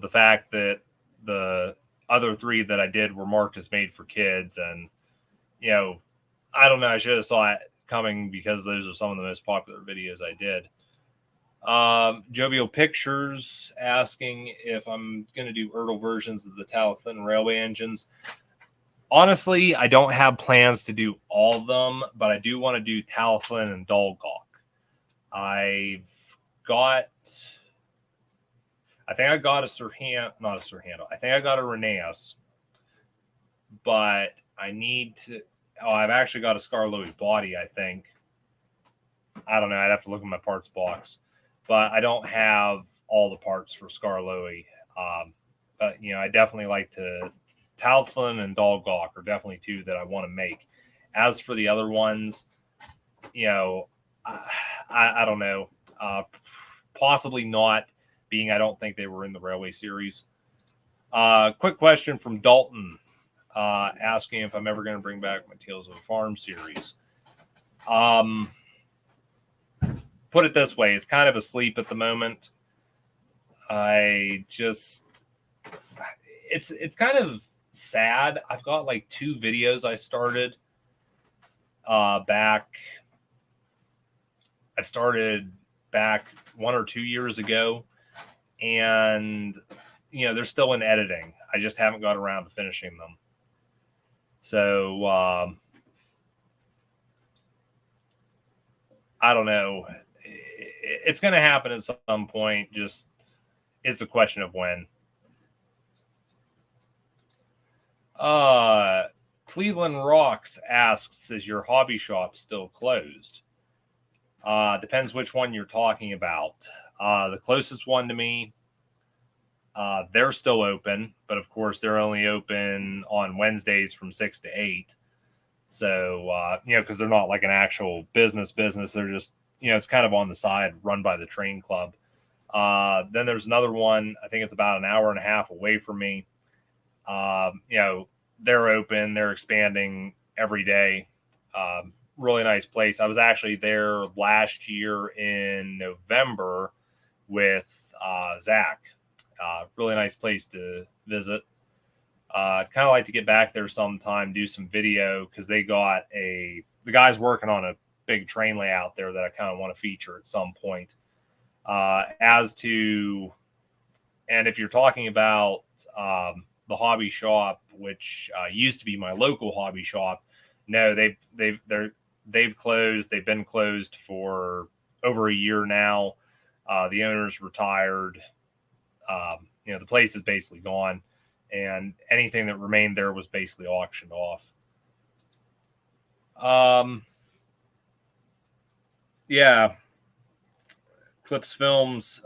A: the fact that the other 3 that I did were marked as made for kids. And, you know, I don't know, I should have saw it coming because those are some of the most popular videos I did. Jovial Pictures asking if I'm going to do ERTL versions of the Talafin railway engines. Honestly, I don't have plans to do all of them, but I do want to do Talafin and Dolgok. I think I got not a Sir Handle. I think I got a Reneus, but I need to. Oh, I've actually got a Scarloey body, I think. I don't know. I'd have to look in my parts box, but I don't have all the parts for Skarloey. But I definitely like to. Talthlin and Dolgok are definitely two that I want to make. As for the other ones, I don't know. Possibly not, being I don't think they were in the Railway series. Quick question from Dalton, asking if I'm ever going to bring back my Tales of a Farm series. Put it this way, it's kind of asleep at the moment. It's kind of sad. I've got like 2 videos I started back. I started back 1 or 2 years ago, and they're still in editing. I just haven't got around to finishing them. So I don't know. It's going to happen at some point. Just it's a question of when. Cleveland Rocks asks, is your hobby shop still closed? Depends which one you're talking about. The closest one to me, they're still open, but of course they're only open on Wednesdays from 6 to 8. So, because they're not like an actual business. They're just, it's kind of on the side, run by the train club. Then there's another one. I think it's about an hour and a half away from me. They're open. They're expanding every day. Really nice place. I was actually there last year in November with Zach. Really nice place to visit. I'd kind of like to get back there sometime, do some video, because they got the guy's working on a big train layout there that I kind of want to feature at some point. And if you're talking about the hobby shop, which used to be my local hobby shop, no, they've closed. They've been closed for over a year now. The owner's retired. The place is basically gone, and anything that remained there was basically auctioned off. Yeah. Clips Films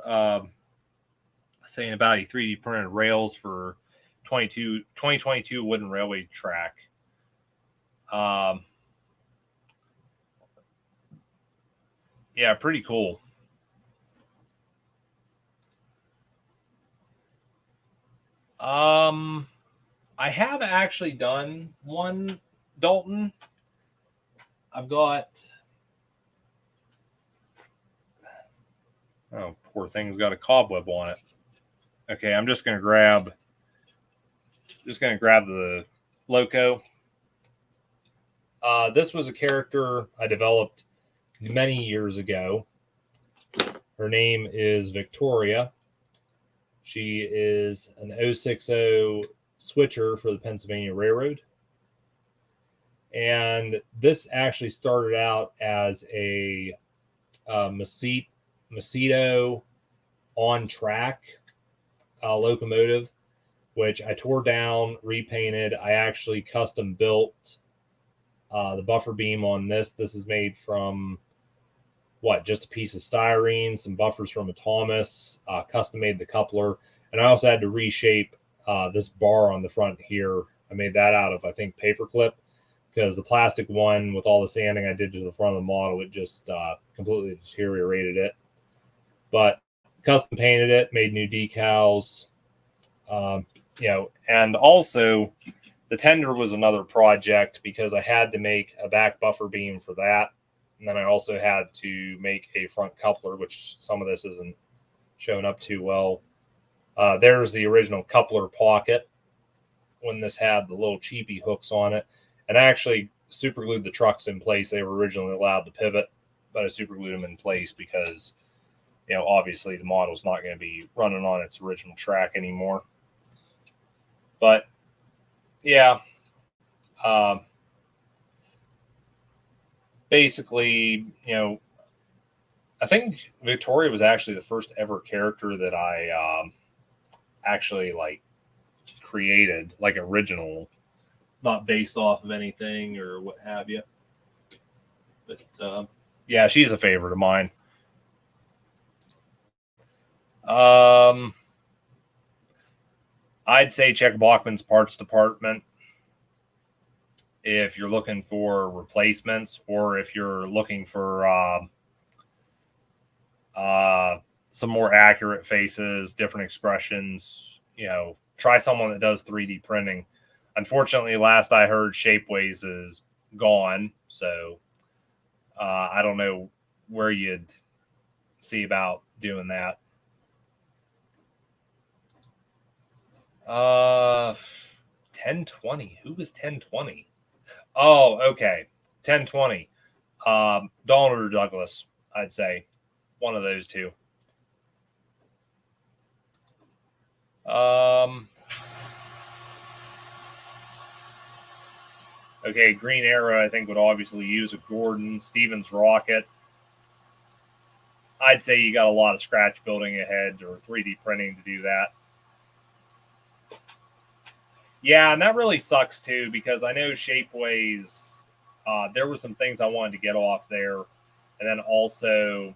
A: saying about a 3D printed rails for 2022 wooden railway track. Yeah, pretty cool. I have actually done one, Dalton. I've got. Oh, poor thing's got a cobweb on it. Okay, I'm just gonna grab the loco. This was a character I developed many years ago. Her name is Victoria. She is an 060 switcher for the Pennsylvania Railroad. And this actually started out as a Macedo on track locomotive, which I tore down, repainted. I actually custom built the buffer beam on this. This is made from just a piece of styrene, some buffers from a Thomas, custom made the coupler, and I also had to reshape this bar on the front here. I made that out of, I think, paperclip, because the plastic one, with all the sanding I did to the front of the model, it just completely deteriorated it. But custom painted it, made new decals, and also the tender was another project, because I had to make a back buffer beam for that. And then I also had to make a front coupler, which some of this isn't showing up too well. There's the original coupler pocket when this had the little cheapy hooks on it. And I actually super glued the trucks in place. They were originally allowed to pivot, but I super glued them in place because, obviously the model's not going to be running on its original track anymore. But yeah, basically, I think Victoria was actually the first ever character that I actually created, original, not based off of anything or what have you. But Yeah, she's a favorite of mine. Um, I'd say check Bachman's parts department if you're looking for replacements, or if you're looking for some more accurate faces, different expressions. Try someone that does 3D printing. Unfortunately, last I heard, Shapeways is gone, so I don't know where you'd see about doing that. 1020. Who was 1020? Oh, okay. 1020. Donald or Douglas, I'd say. One of those two. Okay, Green Arrow, I think, would obviously use a Gordon. Stevens Rocket. I'd say you got a lot of scratch building ahead, or 3D printing to do that. Yeah, and that really sucks too, because I know Shapeways, there were some things I wanted to get off there. And then also,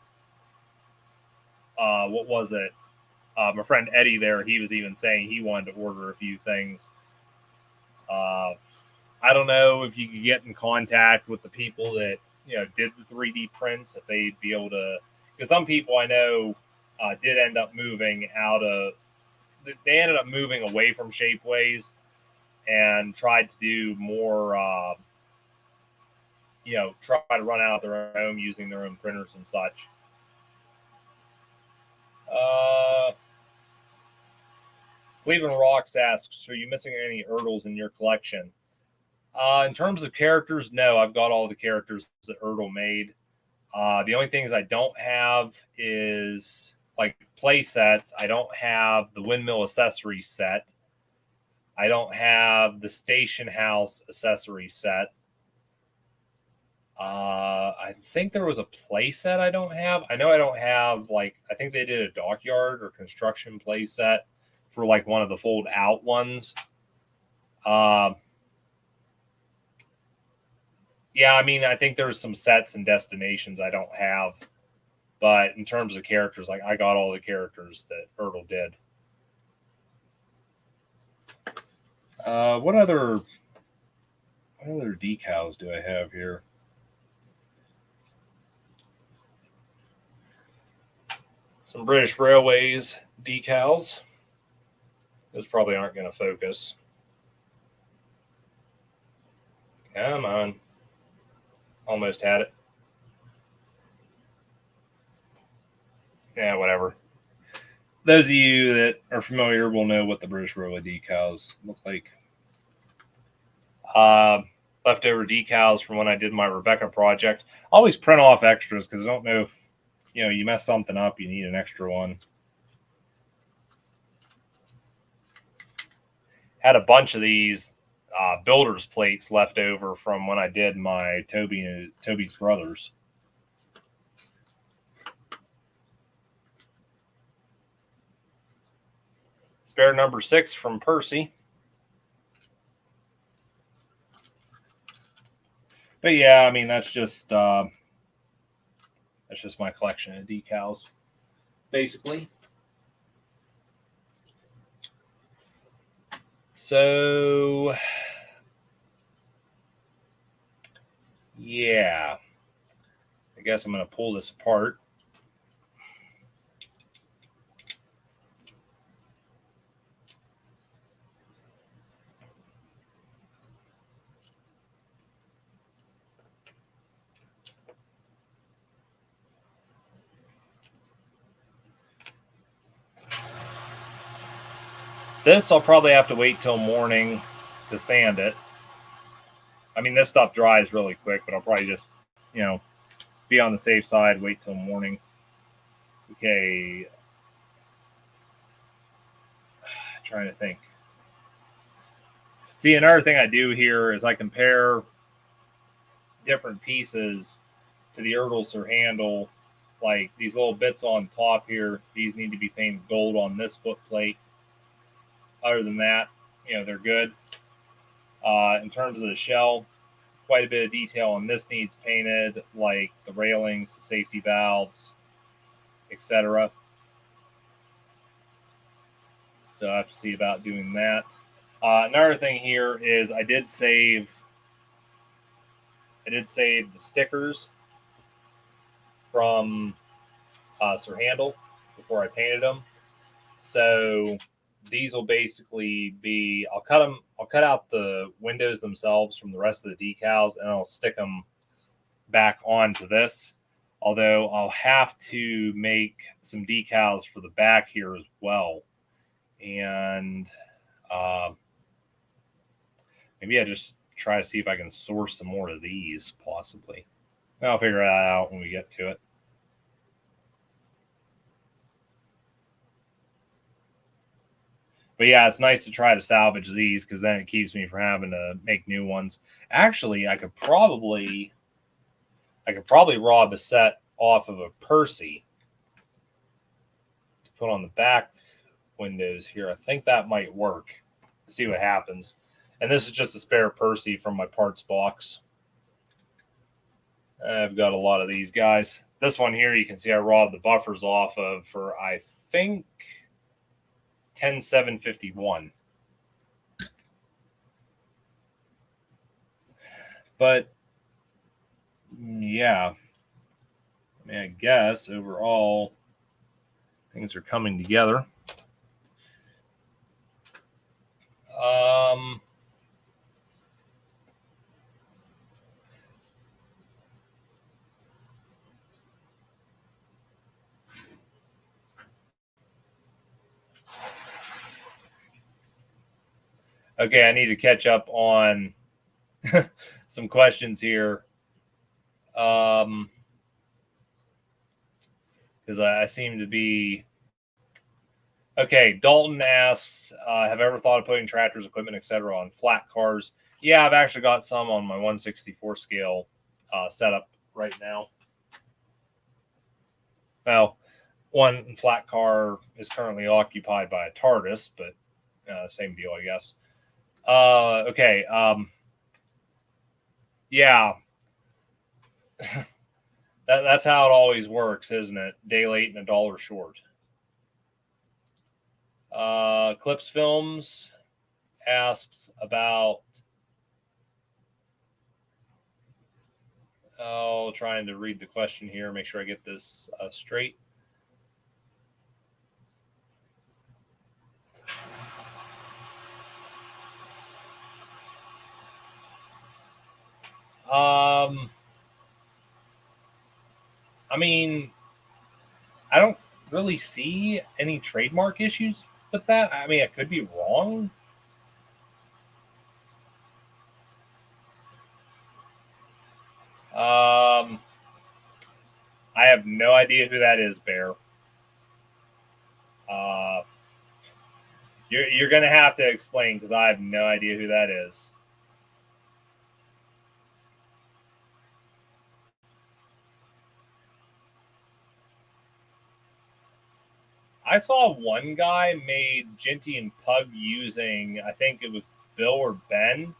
A: what was it? My friend Eddie there, he was even saying he wanted to order a few things. I don't know if you could get in contact with the people that did the 3D prints, if they'd be able to. Because some people I know did end up moving out of. They ended up moving away from Shapeways and tried to do more. Try to run out of their own using their own printers and such. Cleveland Rocks asks, are you missing any Ertls in your collection? In terms of characters, no, I've got all the characters that Ertl made. The only things I don't have is like play sets. I don't have the windmill accessory set. I don't have the station house accessory set. I think there was a play set I don't have. I know I don't have, I think they did a dockyard or construction play set for one of the fold out ones. Yeah, I mean, I think there's some sets and destinations I don't have. But in terms of characters, I got all the characters that Ertl did. What other decals do I have here? Some British Railways decals. Those probably aren't going to focus. Come on. Almost had it. Yeah, whatever. Those of you that are familiar will know what the British Railway decals look like. Leftover decals from when I did my Rebecca project. I always print off extras because I don't know if you mess something up, you need an extra one. Had a bunch of these builder's plates left over from when I did my Toby's Brothers. Spare number 6 from Percy. But yeah, I mean, that's just my collection of decals, basically. So yeah, I guess I'm going to pull this apart. This I'll probably have to wait till morning to sand it. I mean, this stuff dries really quick, but I'll probably just, be on the safe side, wait till morning. Okay. Trying to think. See, another thing I do here is I compare different pieces to the Ertl handle. Like these little bits on top here, these need to be painted gold on this foot plate. Other than that, they're good. In terms of the shell, quite a bit of detail on this needs painted, like the railings, the safety valves, etc. So I have to see about doing that. Another thing here is I did save the stickers from Sir Handel before I painted them. So these will basically be, I'll cut out the windows themselves from the rest of the decals, and I'll stick them back onto this. Although I'll have to make some decals for the back here as well. And maybe I just try to see if I can source some more of these, possibly. I'll figure that out when we get to it. But yeah, it's nice to try to salvage these because then it keeps me from having to make new ones. Actually, I could probably rob a set off of a Percy to put on the back windows here. I think that might work. See what happens. And this is just a spare Percy from my parts box. I've got a lot of these guys. This one here, you can see I robbed the buffers off of for, I think, 10751. But yeah, I mean, I guess overall things are coming together. Okay, I need to catch up on some questions here. Because I seem to be... Okay, Dalton asks, have I ever thought of putting tractors, equipment, etc. on flat cars? Yeah, I've actually got some on my 1/64 scale setup right now. Well, one flat car is currently occupied by a TARDIS, but same deal, I guess. Okay. Yeah. That's how it always works, isn't it? Day late and a dollar short. Clips Films asks about trying to read the question here, make sure I get this straight. I mean, I don't really see any trademark issues with that. I mean, I could be wrong. I have no idea who that is, Bear. You're going to have to explain because I have no idea who that is. I saw one guy made Ginty and Pug using, I think it was Bill or Ben,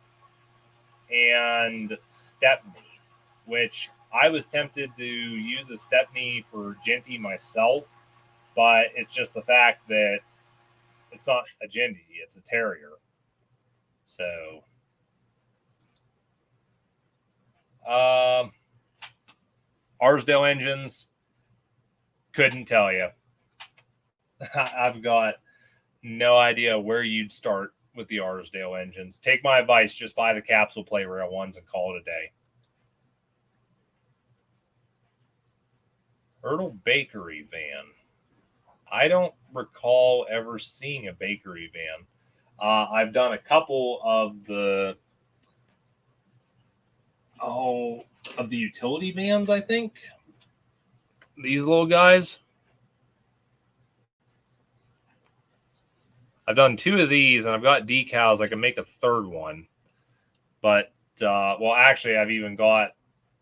A: and Stepney, which I was tempted to use a Stepney for Ginty myself, but it's just the fact that it's not a Ginty, it's a Terrier. So, Arsdale engines, couldn't tell you. I've got no idea where you'd start with the Arsdale engines. Take my advice, just buy the capsule plate rail ones and call it a day. Erdl Bakery van. I don't recall ever seeing a bakery van. I've done a couple of the utility vans, I think. These little guys. I've done two of these, and I've got decals. I can make a third one. But, well, actually, I've even got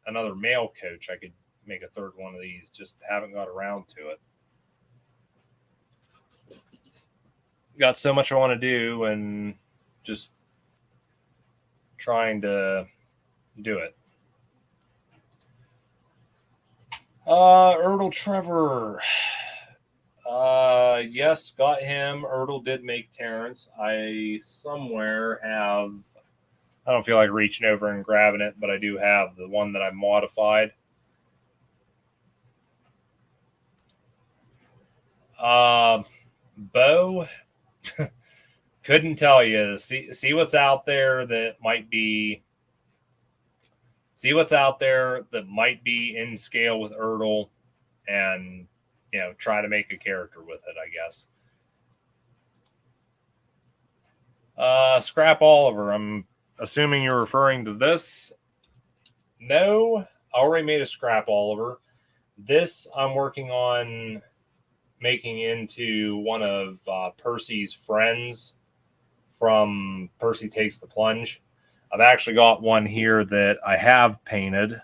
A: another mail coach. I could make a third one of these. Just haven't got around to it. Got so much I want to do, and just trying to do it. Ertl Trevor. Yes, got him. Ertl did make Terrence. I somewhere have. I don't feel like reaching over and grabbing it, but I do have the one that I modified. Bo. Couldn't tell you. See what's out there that might be. See what's out there that might be in scale with Ertl, and try to make a character with it, I guess. Scrap Oliver. I'm assuming you're referring to this. No, I already made a Scrap Oliver. This I'm working on making into one of Percy's friends from Percy Takes the Plunge. I've actually got one here that I have painted.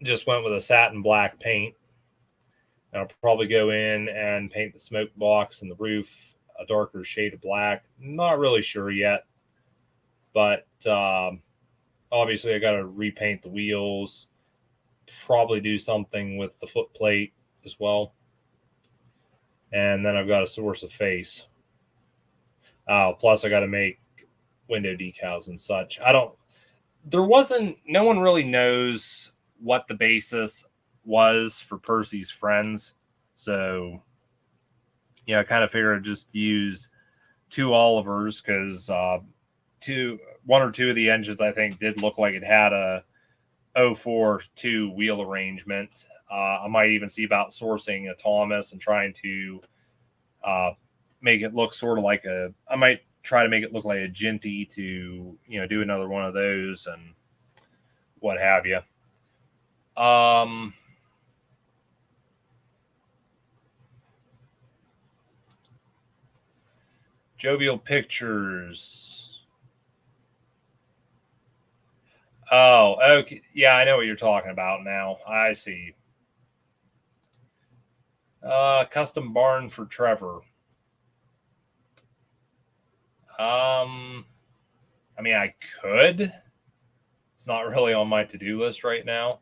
A: Just went with a satin black paint. And I'll probably go in and paint the smoke box and the roof a darker shade of black. Not really sure yet, but obviously I got to repaint the wheels. Probably do something with the foot plate as well. And then I've got a source of face. Plus I got to make window decals and such. No one really knows what the basis was for Percy's friends. So, I kind of figured I'd just use two Olivers because one or two of the engines I think did look like it had a 042 wheel arrangement. I might even see about sourcing a Thomas and trying to make it look sort of like I might try to make it look like a Ginty to, do another one of those and what have you. Jovial Pictures. Oh, okay. Yeah, I know what you're talking about now. I see. Custom barn for Trevor. I could. It's not really on my to-do list right now.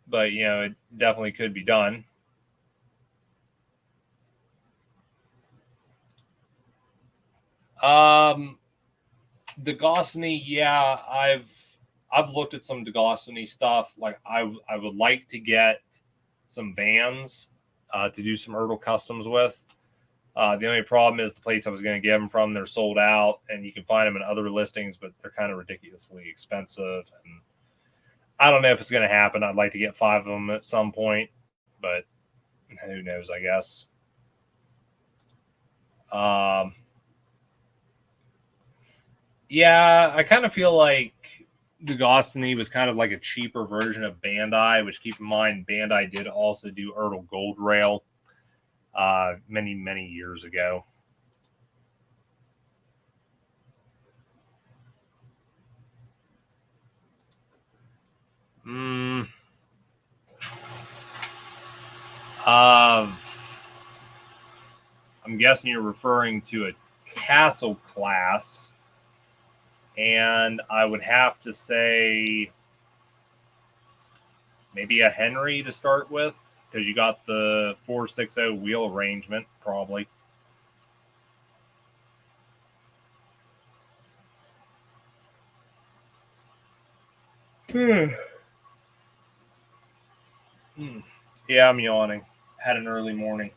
A: But, it definitely could be done. Degosny, yeah, I've looked at some Degosny stuff. Like I would like to get some vans to do some Ertl customs with. The only problem is the place I was going to get them from, they're sold out, and you can find them in other listings, but they're kind of ridiculously expensive. And I don't know if it's going to happen. I'd like to get 5 of them at some point, but who knows, I guess. Yeah, I kind of feel like Degosny was kind of like a cheaper version of Bandai, which, keep in mind, Bandai did also do Ertl Gold Rail many, many years ago. I'm guessing you're referring to a Castle class, and I would have to say maybe a Henry to start with, because you got the 460 wheel arrangement, probably. Yeah, I'm yawning. Had an early morning.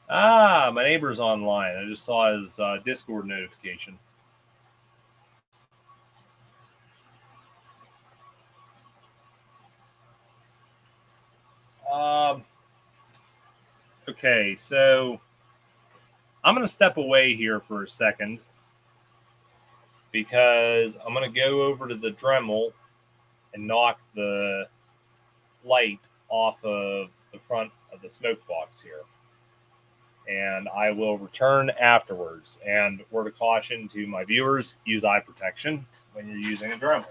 A: My neighbor's online. I just saw his Discord notification. Okay, so I'm going to step away here for a second because I'm going to go over to the Dremel and knock the light off of the front of the smoke box here. And I will return afterwards. And word of caution to my viewers, use eye protection when you're using a Dremel.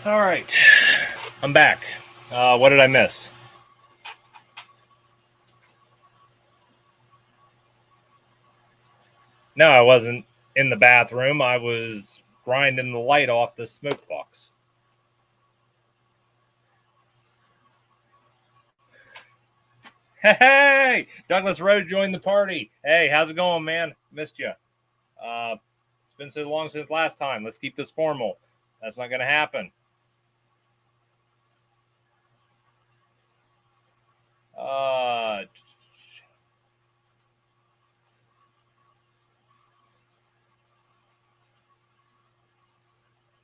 A: All right, I'm back. What did I miss? No, I wasn't in the bathroom. I was grinding the light off the smoke box. Hey, Douglas Road joined the party. Hey, how's it going, man? Missed you. It's been so long since last time. Let's keep this formal. That's not going to happen.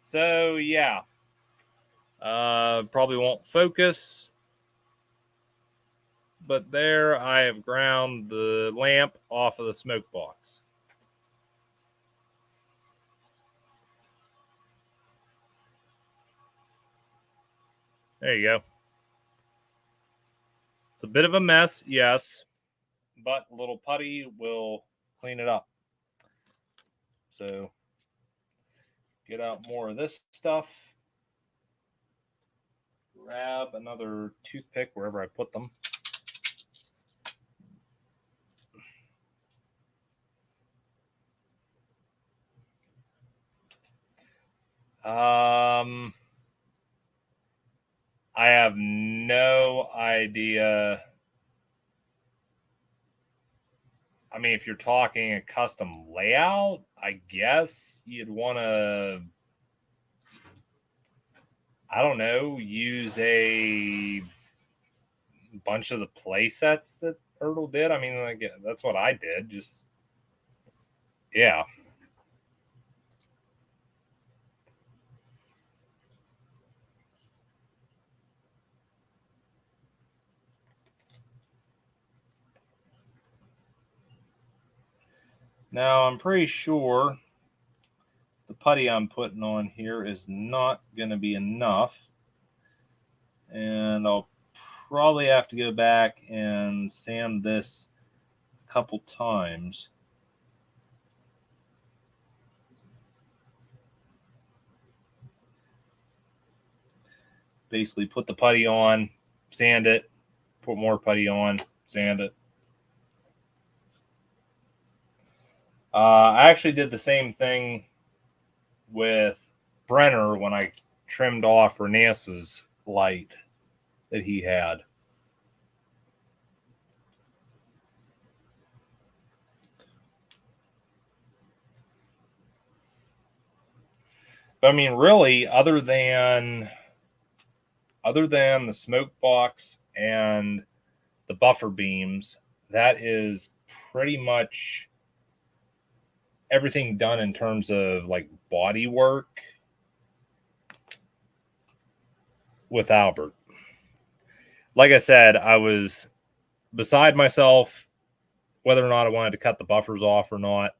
A: So yeah, probably won't focus, but there I have ground the lamp off of the smoke box. There you go. It's a bit of a mess, yes, but a little putty will clean it up. So get out more of this stuff. Grab another toothpick wherever I put them. I have no idea. I mean, if you're talking a custom layout, I guess you'd want to, I don't know, use a bunch of the play sets that ERTL did. I mean, like, that's what I did. Just, yeah. Now, I'm pretty sure the putty I'm putting on here is not going to be enough. And I'll probably have to go back and sand this a couple times. Basically, put the putty on, sand it, put more putty on, sand it. I actually did the same thing with Brenner when I trimmed off Renes's light that he had. But I mean, really, other than the smoke box and the buffer beams, that is pretty much everything done in terms of like body work with Albert. Like I said, I was beside myself whether or not I wanted to cut the buffers off or not,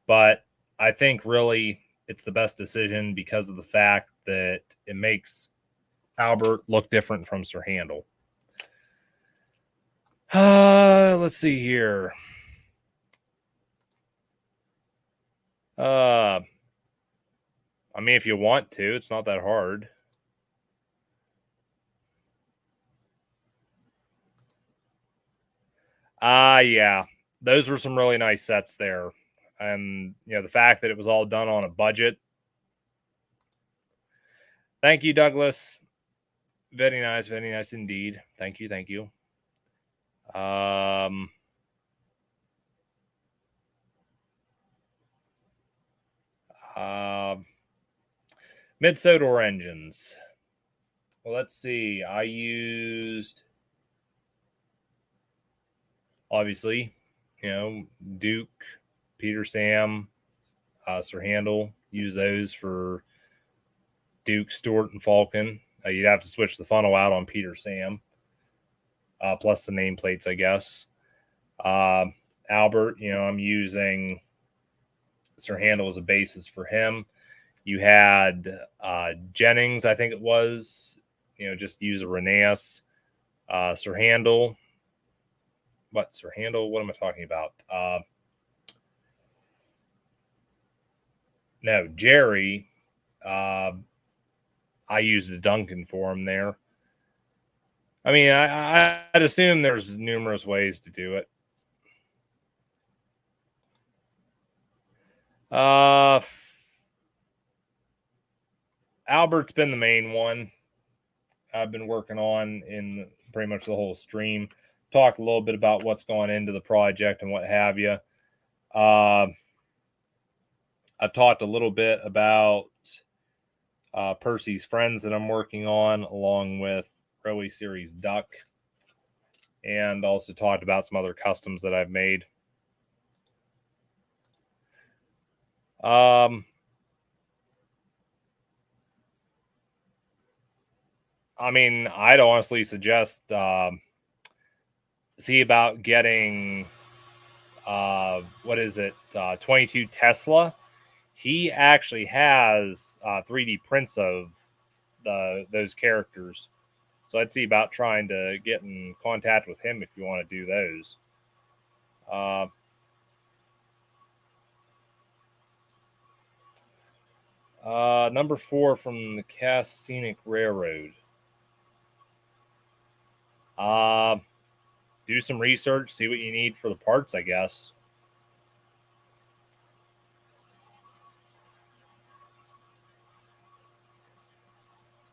A: but I think really it's the best decision because of the fact that it makes Albert look different from Sir Handel. Let's see here. I mean, if you want to, it's not that hard. Yeah. Those were some really nice sets there. And, you know, the fact that it was all done on a budget. Thank you, Douglas. Very nice indeed. Thank you, thank you. Mid-Sodor engines. Well, let's see. I used, obviously, you know, Duke, Peter Sam, Sir Handel. Use those for Duke, Stewart, and Falcon. You'd have to switch the funnel out on Peter Sam, plus the nameplates, I guess. Albert, you know, I'm using Sir Handel as a basis for him. You had Jennings, I think it was, you know, just use a Renes. Sir Handel. What, Sir Handel? What am I talking about? No, Jerry. I used a Duncan for him there. I mean, I'd assume there's numerous ways to do it. Albert's been the main one I've been working on in pretty much the whole stream. Talked a little bit about what's going into the project and what have you. I've talked a little bit about Percy's Friends that I'm working on, along with Railway Series Duck, and also talked about some other customs that I've made. I mean, I'd honestly suggest see about getting what is it, 22 Tesla. He actually has 3D prints of those characters, so I'd see about trying to get in contact with him if you want to do those. Number 4 from the Cass Scenic Railroad. Do some research, see what you need for the parts, I guess.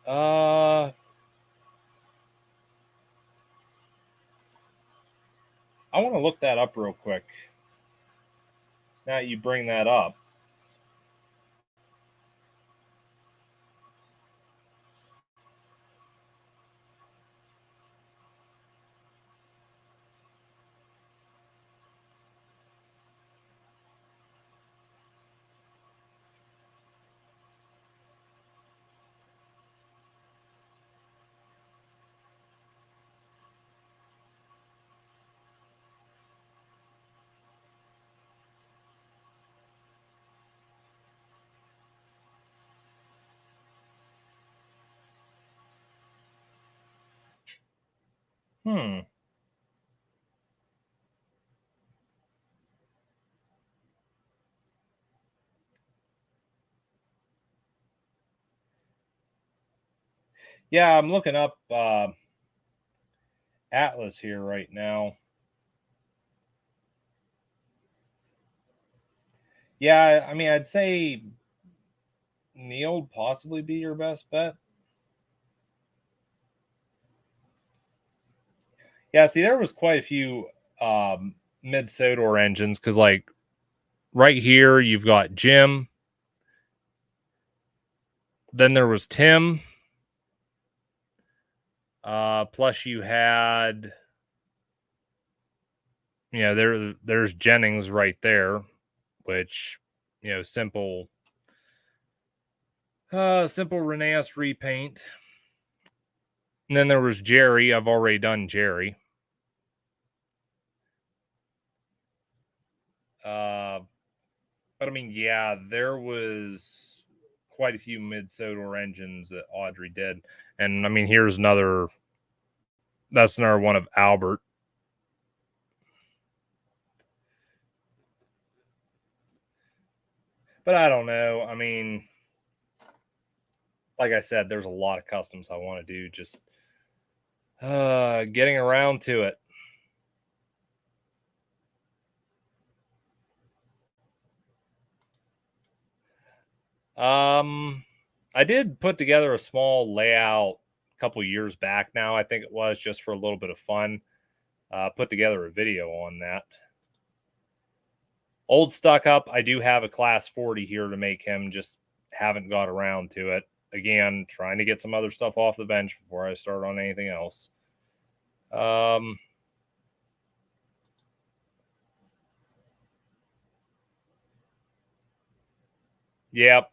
A: I want to look that up real quick. Now you bring that up. Yeah, I'm looking up Atlas here right now. Yeah, I mean, I'd say Neil would possibly be your best bet. Yeah, see, there was quite a few mid Sodor engines because, like, right here you've got Jim. Then there was Tim. Plus you had, you know, there's Jennings right there, which, you know, simple Reneas repaint. And then there was Jerry. I've already done Jerry. But I mean, yeah, there was quite a few mid Sodor engines that Audrey did. And I mean, here's another, that's another one of Albert. But I don't know. I mean, like I said, there's a lot of customs I want to do. Just getting around to it. I did put together a small layout a couple years back now. I think it was just for a little bit of fun. Put together a video on that. Old Stuck Up, I do have a class 40 here to make him, just haven't got around to it. Again, trying to get some other stuff off the bench before I start on anything else. Yep.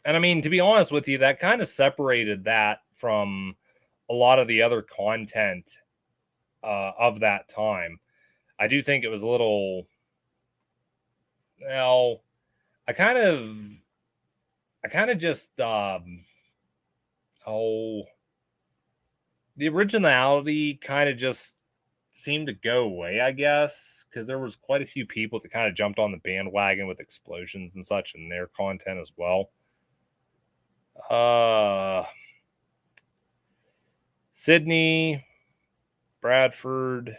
A: And I mean, to be honest with you, that kind of separated that from a lot of the other content of that time. I do think it was a little, well, I kind of just, the originality kind of just seemed to go away, I guess, because there was quite a few people that kind of jumped on the bandwagon with explosions and such in their content as well. Sydney, Bradford.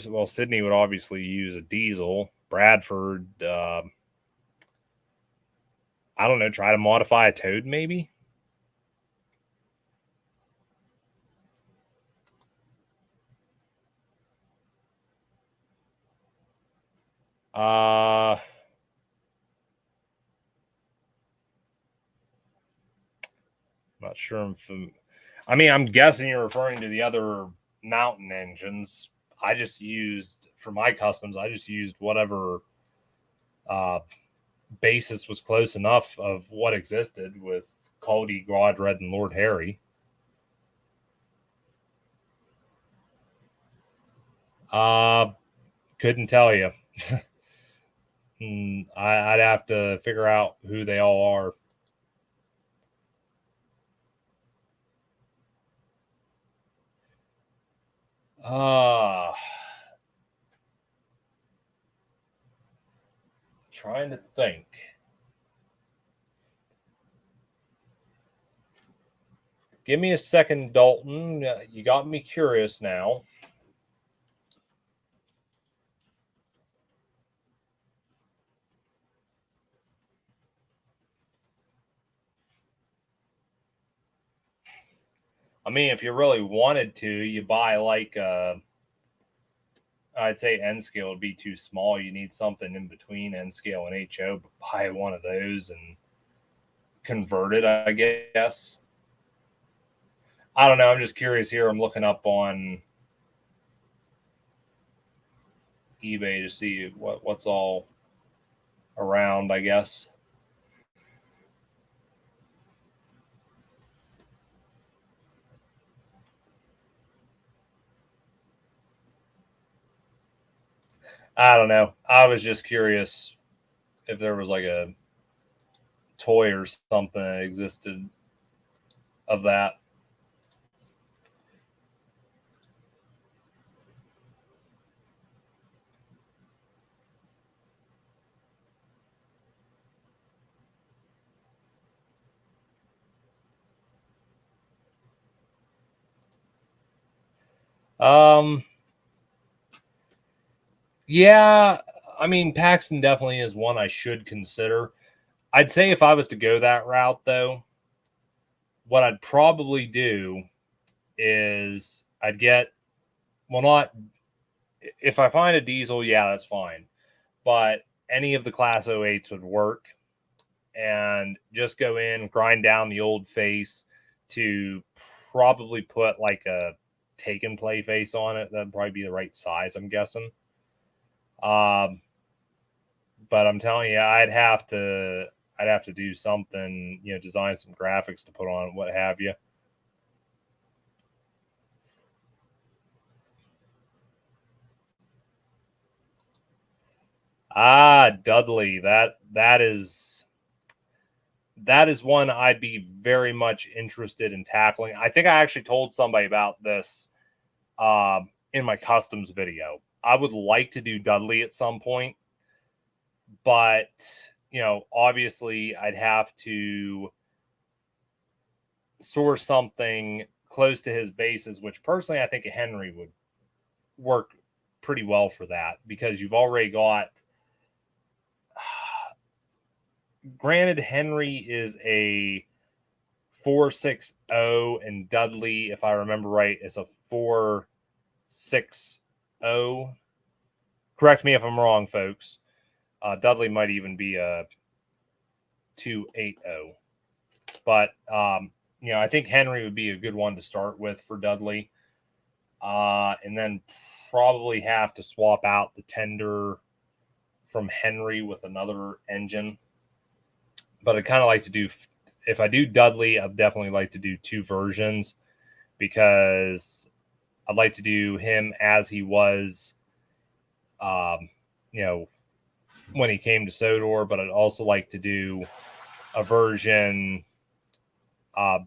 A: Well, Sydney would obviously use a diesel. Bradford, I don't know, try to modify a Toad maybe? Not sure if I mean, I'm guessing you're referring to the other mountain engines. I just used, for my customs, I just used whatever uh, basis was close enough of what existed with Caldy, Grodred, and Lord Harry. Couldn't tell you. I'd have to figure out who they all are. Trying to think. Give me a second, Dalton. You got me curious now. I mean, if you really wanted to, you buy like I'd say N scale would be too small. You need something in between N scale and HO. But buy one of those and convert it, I guess. I don't know. I'm just curious here. I'm looking up on eBay to see what's all around, I guess. I don't know. I was just curious if there was like a toy or something that existed of that. Um, yeah, I mean, Paxton definitely is one I should consider. I'd say if I was to go that route, though, what I'd probably do is I'd get, well, not, if I find a diesel, yeah, that's fine. But any of the Class 08s would work, and just go in, grind down the old face to probably put like a take and play face on it. That'd probably be the right size, I'm guessing. Um, but I'm telling you, I'd have to do something, design some graphics to put on, what have you. Dudley, that is one I'd be very much interested in tackling. I think I actually told somebody about this in my customs video. I would like to do Dudley at some point, but obviously I'd have to source something close to his bases, which personally I think a Henry would work pretty well for that, because you've already got. Granted, Henry is a 460, and Dudley, if I remember right, is a 460. Correct me if I'm wrong, folks. Dudley might even be a 280. But, I think Henry would be a good one to start with for Dudley. And then probably have to swap out the tender from Henry with another engine. But I'd kind of like to do, if I do Dudley, I'd definitely like to do two versions, because I'd like to do him as he was, when he came to Sodor, but I'd also like to do a version,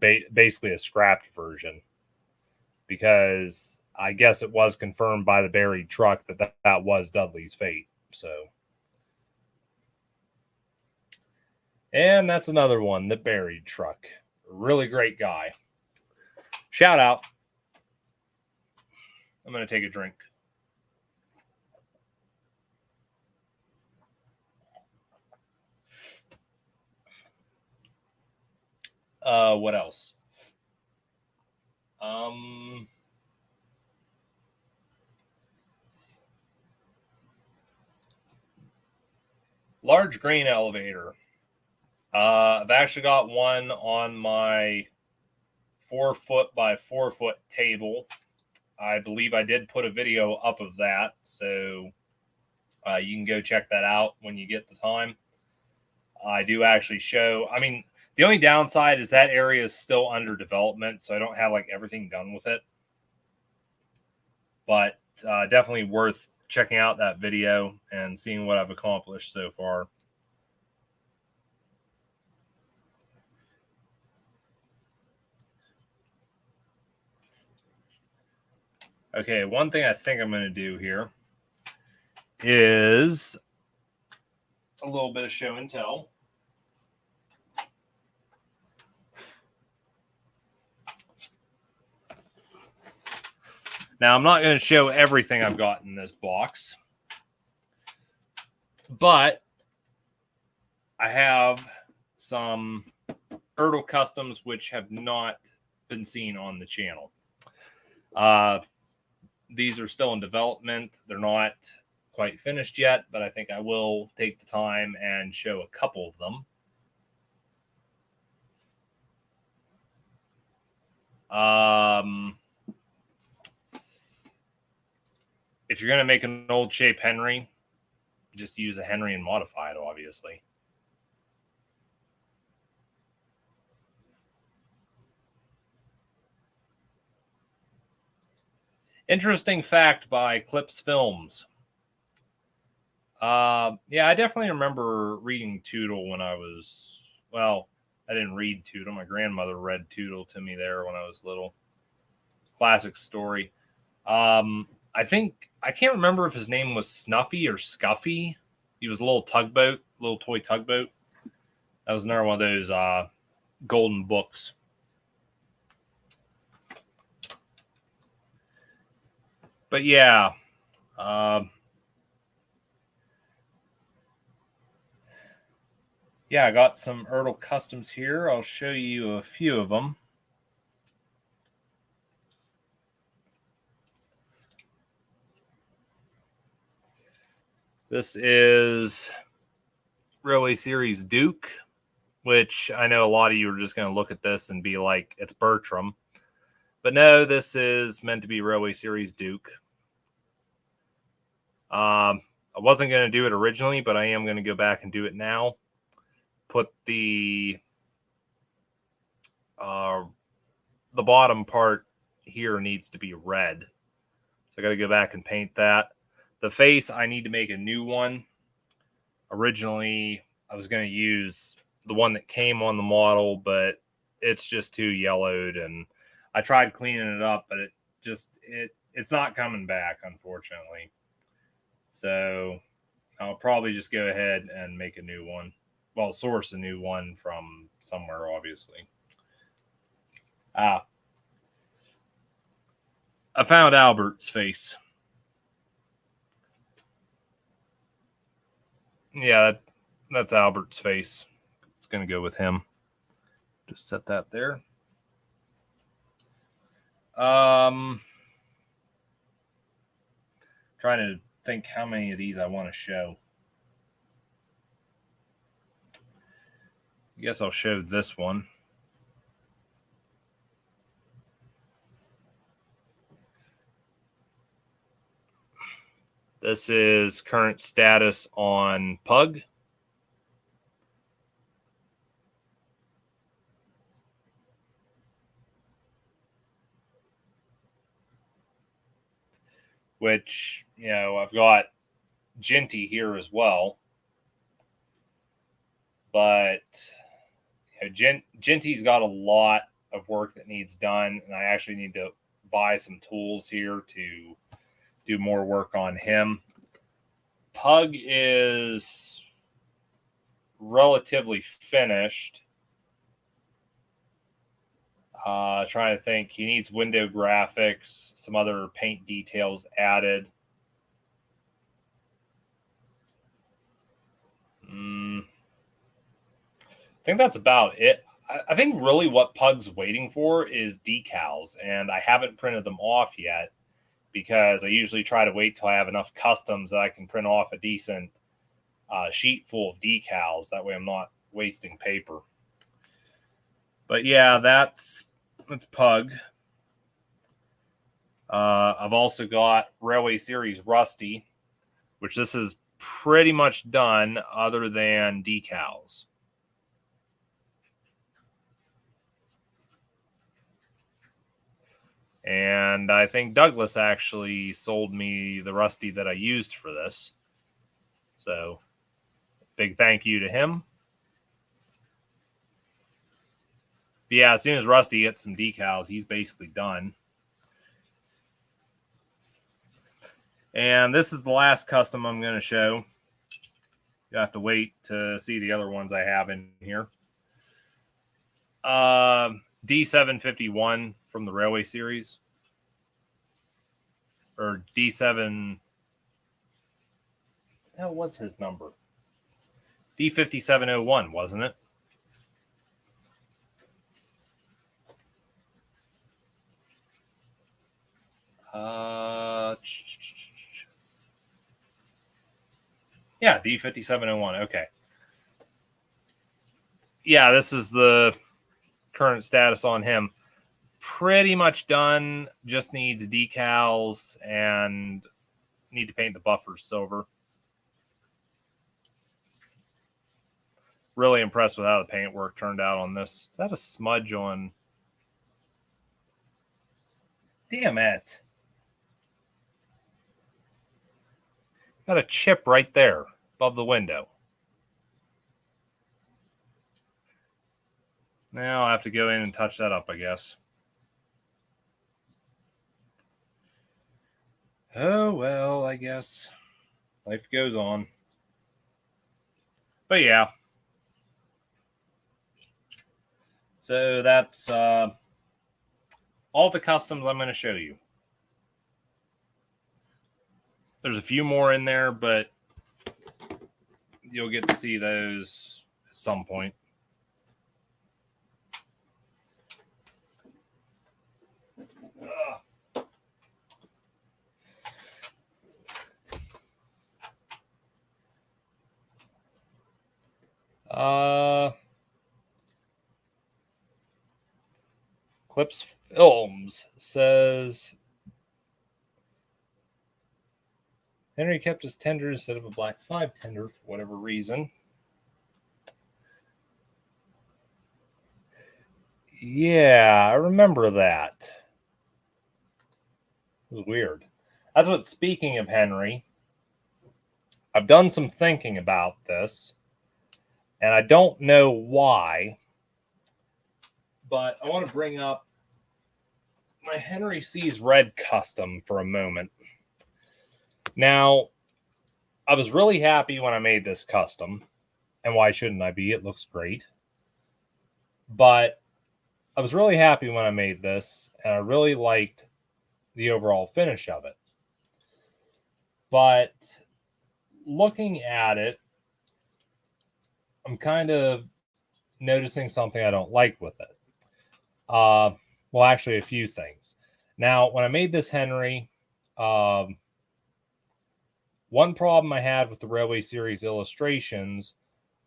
A: basically a scrapped version, because I guess it was confirmed by the buried truck that was Dudley's fate. So, And that's another one, the buried truck. Really great guy. Shout out. I'm going to take a drink. What else? Large grain elevator. I've actually got one on my 4-foot by 4-foot table. I believe I did put a video up of that, so you can go check that out when you get the time. I do actually show, I mean, the only downside is that area is still under development, so I don't have like everything done with it. But definitely worth checking out that video and seeing what I've accomplished so far. Okay, one thing I think I'm going to do here is a little bit of show and tell. Now, I'm not going to show everything I've got in this box, but I have some ERTL customs which have not been seen on the channel. These are still in development. They're not quite finished yet, but I think I will take the time and show a couple of them. If you're going to make an old shape Henry, just use a Henry and modify it, obviously. Interesting fact by Clips Films. Yeah, I definitely remember reading Tootle when I was, well, I didn't read Tootle. My grandmother read Tootle to me there when I was little. Classic story. I think, I can't remember if his name was Snuffy or Scuffy. He was a little tugboat, little toy tugboat. That was another one of those golden books. But yeah, yeah, I got some ERTL customs here. I'll show you a few of them. This is Railway Series Duke, which I know a lot of you are just going to look at this and be like, it's Bertram. But no, this is meant to be Railway Series Duke. I wasn't going to do it originally, but I am going to go back and do it now. Put the bottom part here needs to be red. So I got to go back and paint that. The face, I need to make a new one. Originally, I was going to use the one that came on the model, but it's just too yellowed, and I tried cleaning it up, but it's not coming back, unfortunately. So I'll probably just go ahead and make a new one. Well, source a new one from somewhere, obviously. I found Albert's face. Yeah, that's Albert's face. It's going to go with him. Just set that there. Trying to think how many of these I want to show. I guess I'll show this one. This is current status on Pug. Which, you know, I've got Genty here as well. But you know, Genty's got a lot of work that needs done, and I actually need to buy some tools here to do more work on him. Pug is relatively finished. Trying to think. He needs window graphics, some other paint details added. I think that's about it. I think really what Pug's waiting for is decals, and I haven't printed them off yet because I usually try to wait till I have enough customs that I can print off a decent sheet full of decals. That way I'm not wasting paper. But yeah, that's Pug. I've also got Railway Series Rusty, which this is pretty much done other than decals. And I think Douglas actually sold me the Rusty that I used for this. So big thank you to him. But yeah, as soon as Rusty gets some decals, he's basically done. And this is the last custom I'm going to show. You have to wait to see the other ones I have in here. D751 from the Railway Series. Or D7. What was his number? D5701, wasn't it? Yeah, D5701. Okay. Yeah, this is the current status on him. Pretty much done. Just needs decals and need to paint the buffers silver. Really impressed with how the paint work turned out on this. Is that a smudge on? Damn it. Got a chip right there above the window. Now I have to go in and touch that up, I guess. Oh, well, I guess life goes on. But yeah. So that's all the customs I'm going to show you. There's a few more in there, but you'll get to see those at some point. Clips Films says Henry kept his tender instead of a black 5 tender for whatever reason. Yeah, I remember that. It was weird. That's what, speaking of Henry, I've done some thinking about this, and I don't know why, but I want to bring up my Henry C's Red custom for a moment. Now, I was really happy when I made this custom, and why shouldn't I be? It looks great. But I was really happy when I made this, and I really liked the overall finish of it. But looking at it, I'm kind of noticing something I don't like with it. Well, actually, a few things. Now, when I made this Henry, one problem I had with the Railway Series illustrations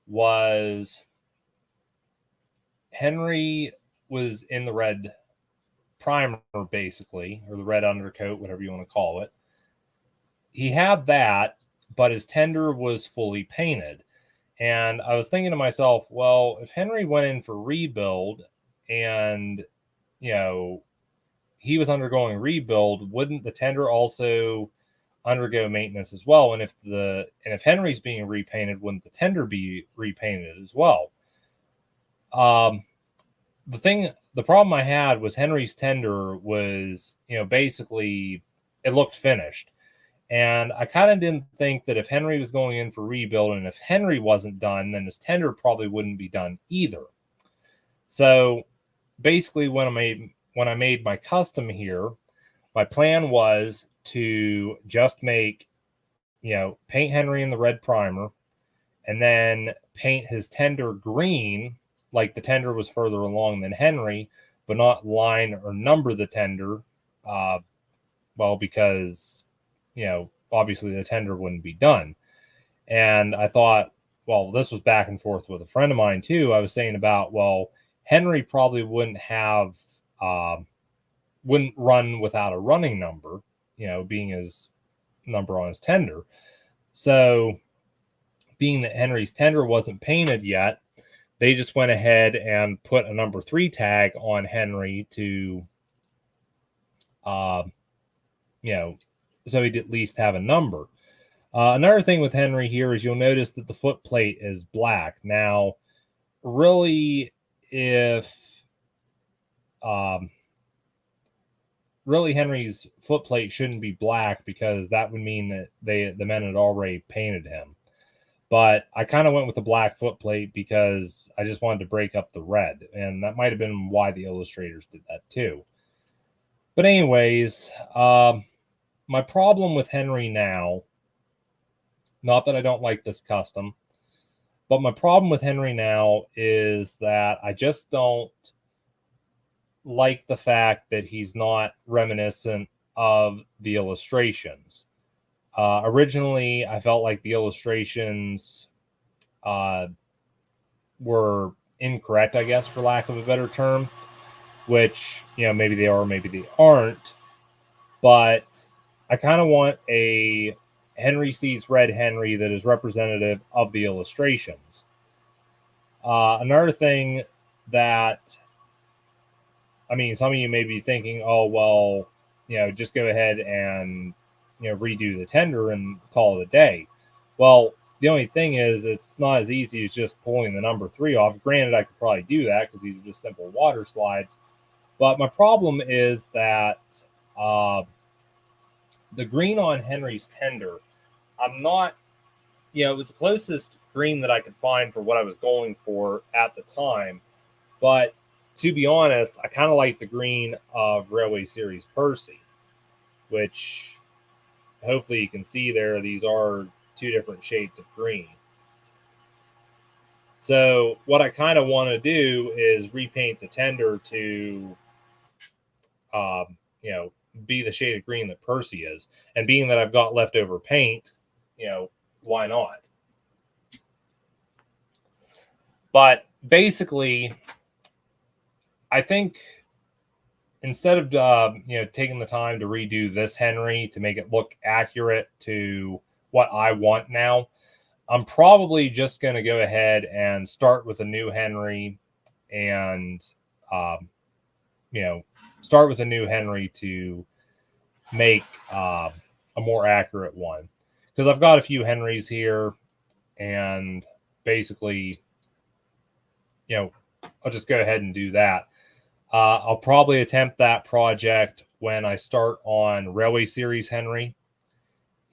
A: was Henry was in the red primer, basically, or the red undercoat, whatever you want to call it. He had that, but his tender was fully painted. And I was thinking to myself, well, if Henry went in for rebuild and, you know, he was undergoing rebuild, wouldn't the tender also undergo maintenance as well? And if Henry's being repainted, wouldn't the tender be repainted as well? The problem I had was Henry's tender was, basically it looked finished. And I kind of didn't think that if Henry was going in for rebuild and if Henry wasn't done, then his tender probably wouldn't be done either. So basically when I made my custom here, my plan was to just make, paint Henry in the red primer and then paint his tender green, like the tender was further along than Henry, but not line or number the tender. Because, obviously the tender wouldn't be done. And I thought, well, this was back and forth with a friend of mine too. I was saying about, well, Henry probably wouldn't run without a running number, being his number on his tender. So being that Henry's tender wasn't painted yet, they just went ahead and put a number 3 tag on Henry to, so he'd at least have a number. Another thing with Henry here is you'll notice that the foot plate is black. Now, really, really Henry's foot plate shouldn't be black because that would mean that the men had already painted him. But I kind of went with the black foot plate because I just wanted to break up the red, and that might have been why the illustrators did that too. But anyways, my problem with Henry now, not that I don't like this custom, but my problem with Henry now is that I just don't like the fact that he's not reminiscent of the illustrations. Originally, I felt like the illustrations were incorrect, I guess, for lack of a better term, which, maybe they are, maybe they aren't. But I kind of want a Henry sees red Henry that is representative of the illustrations. Another thing that, some of you may be thinking, oh, well, just go ahead and, redo the tender and call it a day. Well, the only thing is it's not as easy as just pulling the number 3 off. Granted, I could probably do that because these are just simple water slides. But my problem is that the green on Henry's tender, I'm not, it was the closest green that I could find for what I was going for at the time. But to be honest, I kind of like the green of Railway Series Percy, which hopefully you can see there. These are 2 different shades of green. So what I kind of want to do is repaint the tender to, be the shade of green that Percy is. And being that I've got leftover paint, why not? But basically, I think instead of taking the time to redo this Henry to make it look accurate to what I want now, I'm probably just going to go ahead and start with a new Henry and start with a new Henry to make a more accurate one, because I've got a few Henrys here, and basically I'll just go ahead and do that. I'll probably attempt that project when I start on Railway Series Henry,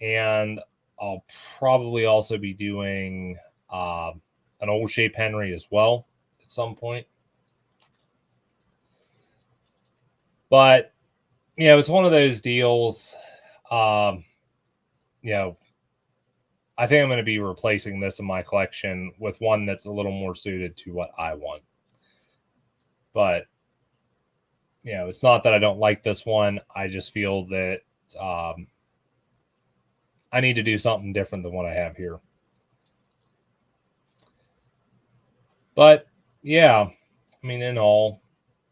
A: and I'll probably also be doing an old shape Henry as well at some point. But it's one of those deals. I think I'm going to be replacing this in my collection with one that's a little more suited to what I want. But it's not that I don't like this one. I just feel that I need to do something different than what I have here. But yeah, in all,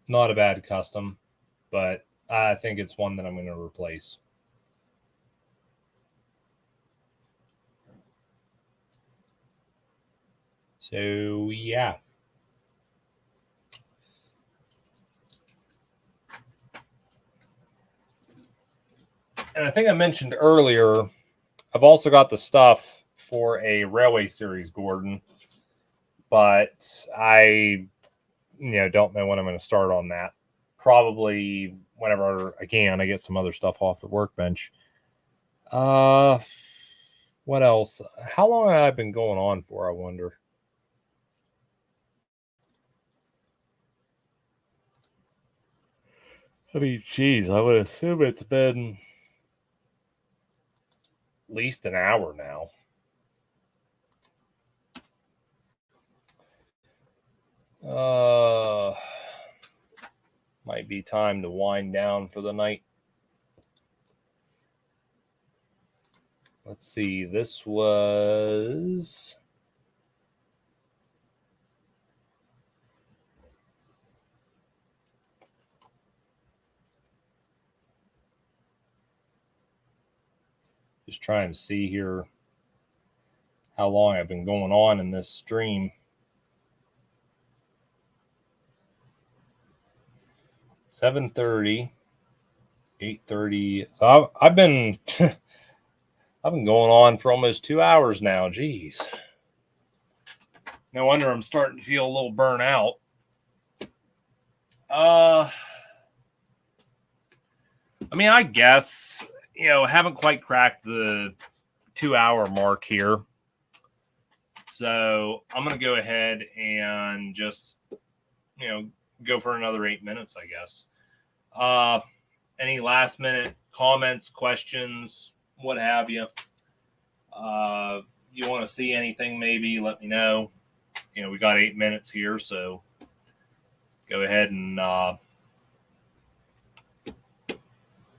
A: not a bad custom, but I think it's one that I'm going to replace. So yeah. And I think I mentioned earlier, I've also got the stuff for a Railway Series Gordon, but I, don't know when I'm going to start on that. Probably whenever, again, I get some other stuff off the workbench. Uh, what else? How long have I been going on for, I wonder? I mean, geez, I would assume it's been at least an hour now. Might be time to wind down for the night. Let's see. This was just trying to see here how long I've been going on in this stream. 7:30, 8:30. So I've been I've been going on for almost 2 hours now. Jeez. No wonder I'm starting to feel a little burnt out. I mean, I guess, haven't quite cracked the 2 hour mark here. So I'm going to go ahead and just, go for another 8 minutes, I guess. Any last minute comments, questions, what have you? You want to see anything, maybe let me know. We got 8 minutes here, so go ahead and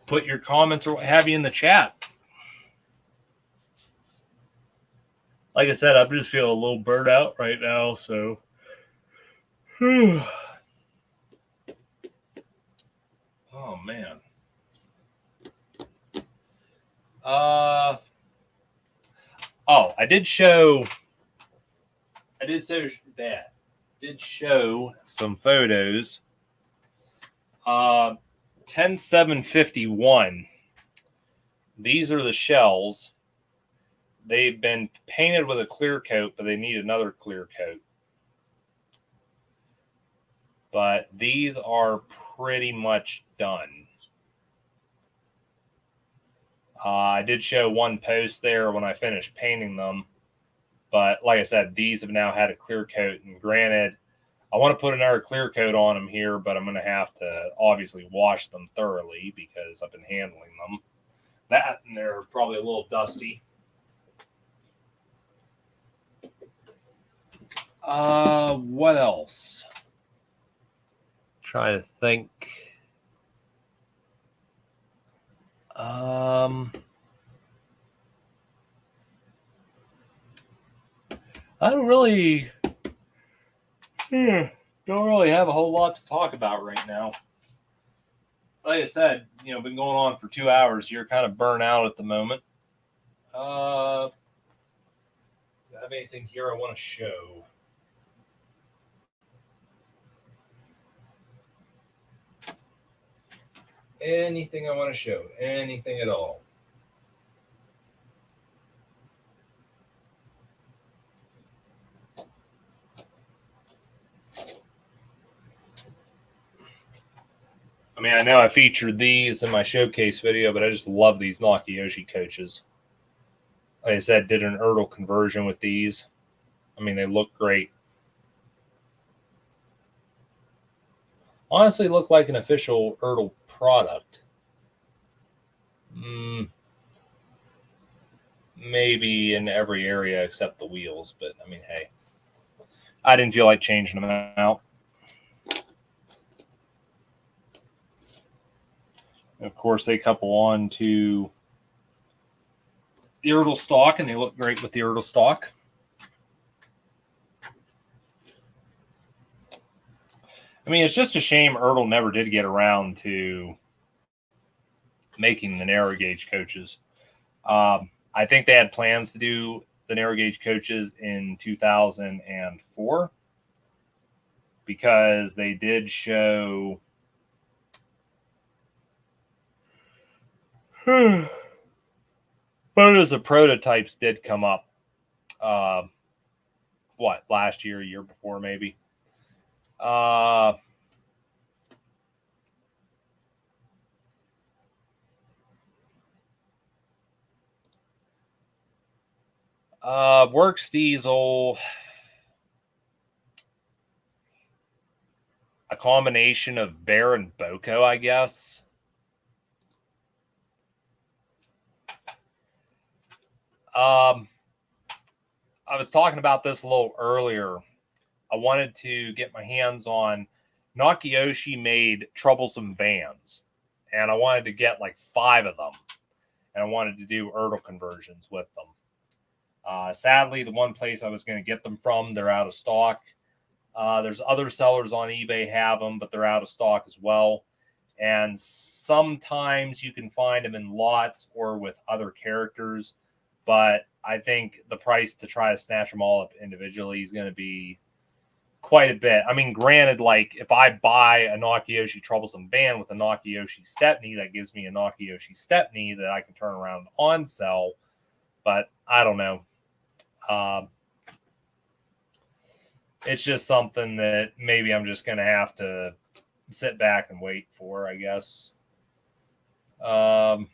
A: put your comments or what have you in the chat. Like I said, I'm just feeling a little burnt out right now, so. Oh, man. I did show some photos. 10751. These are the shells. They've been painted with a clear coat, but they need another clear coat. But these are pretty much done. I did show one post there when I finished painting them. But like I said, these have now had a clear coat. And granted, I want to put another clear coat on them here, but I'm going to have to obviously wash them thoroughly because I've been handling them. That, and they're probably a little dusty. What else? Trying to think. I don't really have a whole lot to talk about right now. Like I said, been going on for 2 hours. You're kind of burnt out at the moment. Do I have anything here I want to show? Anything I want to show? Anything at all? I mean, I know I featured these in my showcase video, but I just love these Nakayoshi coaches. Like I said, did an ERTL conversion with these. I mean, they look great. Honestly, look like an official ERTL product. Maybe in every area except the wheels, but I mean, hey, I didn't feel like changing them out. Of course, they couple on to the ERTL stock, and they look great with the ERTL stock. I mean, it's just a shame ERTL never did get around to making the narrow gauge coaches. I think they had plans to do the narrow gauge coaches in 2004 because they did show photos of prototypes did come up. Last year, a year before, maybe. Works diesel. A combination of Bear and Boko, I guess. I was talking about this a little earlier. I wanted to get my hands on Nakiyoshi made troublesome vans, and I wanted to get like 5 of them, and I wanted to do ERTL conversions with them. Sadly, the one place I was going to get them from, they're out of stock. There's other sellers on eBay have them, but they're out of stock as well. And sometimes you can find them in lots or with other characters, but I think the price to try to snatch them all up individually is going to be quite a bit. I mean, granted, like if I buy a Nakiyoshi troublesome van with a Nakiyoshi Stepney, that gives me a Nakiyoshi Stepney that I can turn around and on sell. But I don't know. It's just something that maybe I'm just going to have to sit back and wait for, I guess. I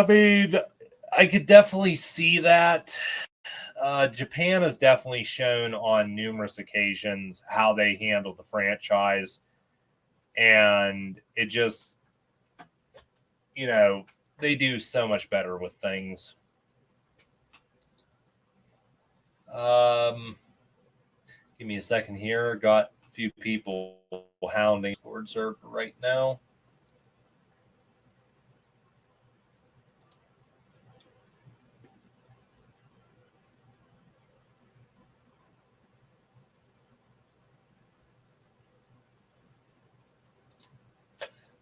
A: mean, I could definitely see that. Japan has definitely shown on numerous occasions how they handle the franchise. And it just, you know, they do so much better with things. Give me a second here. Got a few people hounding Discord server right now.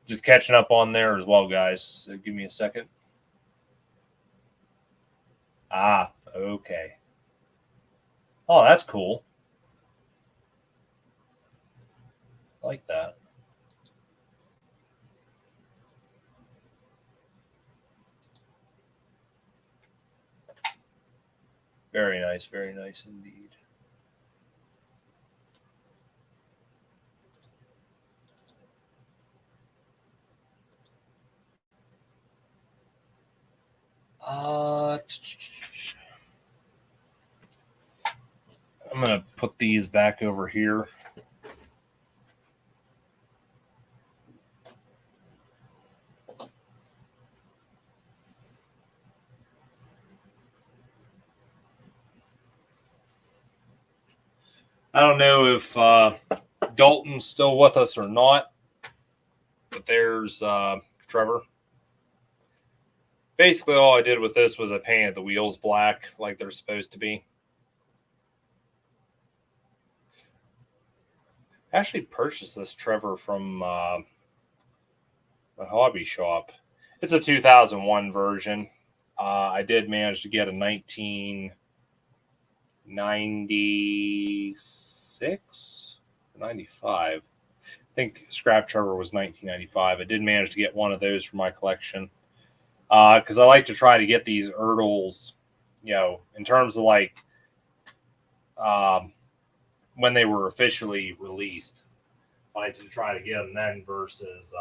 A: Just catching up on there as well, guys. So give me a second. Ah, okay. Oh, that's cool. I like that. Very nice indeed. I'm going to put these back over here. I don't know if Dalton's still with us or not, but there's Trevor. Basically, all I did with this was I painted the wheels black like they're supposed to be. I actually purchased this Trevor from a hobby shop. It's a 2001 version. I did manage to get a 1996, 95. I think Scrap Trevor was 1995. I did manage to get one of those for my collection. Because I like to try to get these ERTLs, you know, in terms of like when they were officially released. I like to try to get them then versus,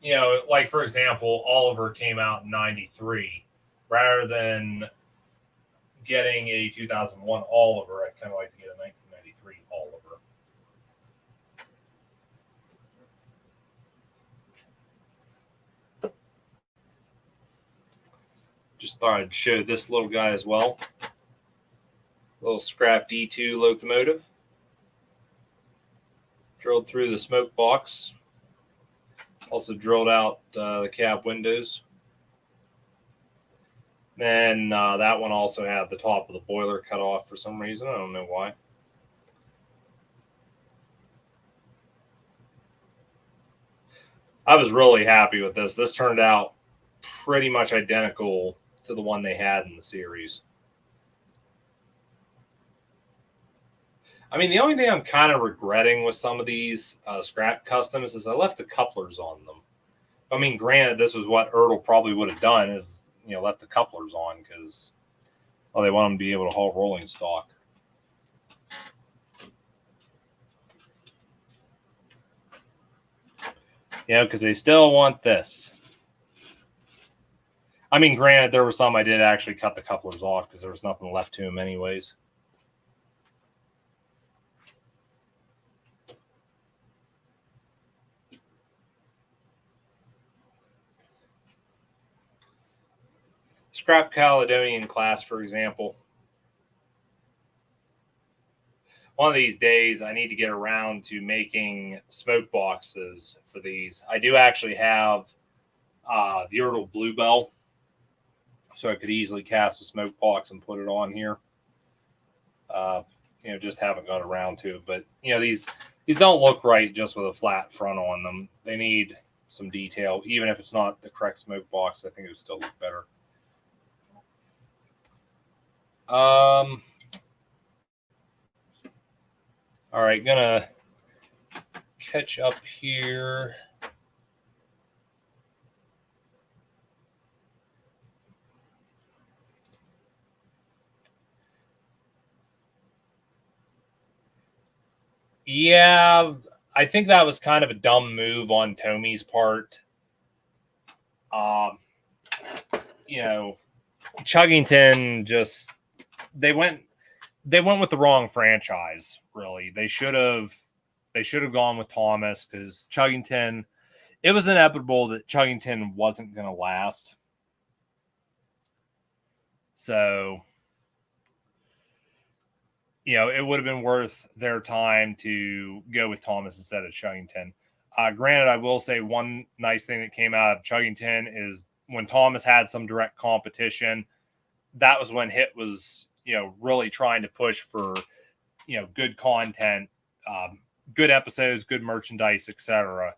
A: you know, like for example, Oliver came out in 93. Rather than getting a 2001 Oliver, I kind of like to get a 1993 Oliver. Just thought I'd show this little guy as well. Little scrap D2 locomotive. Drilled through the smoke box. Also drilled out the cab windows. Then that one also had the top of the boiler cut off for some reason. I don't know why. I was really happy with this. This turned out pretty much identical to the one they had in the series. I mean, the only thing I'm kind of regretting with some of these scrap customs is I left the couplers on them. I mean, granted, this was what ERTL probably would have done is, you know, left the couplers on because, well, they want them to be able to haul rolling stock. You know, because they still want this. I mean, granted, there were some I did actually cut the couplers off because there was nothing left to them anyways. Scrap Caledonian class, for example. One of these days, I need to get around to making smoke boxes for these. I do actually have the ERTL Bluebell, so I could easily cast a smoke box and put it on here. You know, just haven't got around to it. But you know, these don't look right just with a flat front on them. They need some detail, even if it's not the correct smoke box. I think it would still look better. All right, gonna catch up here. Yeah, I think that was kind of a dumb move on Tommy's part. You know, Chuggington just they went with the wrong franchise. Really, they should have gone with Thomas because Chuggington. It was inevitable that Chuggington wasn't going to last. So, you know, it would have been worth their time to go with Thomas instead of Chuggington. Granted, I will say one nice thing that came out of Chuggington is when Thomas had some direct competition, that was when Hit was, you know, really trying to push for, you know, good content, good episodes, good merchandise, etc.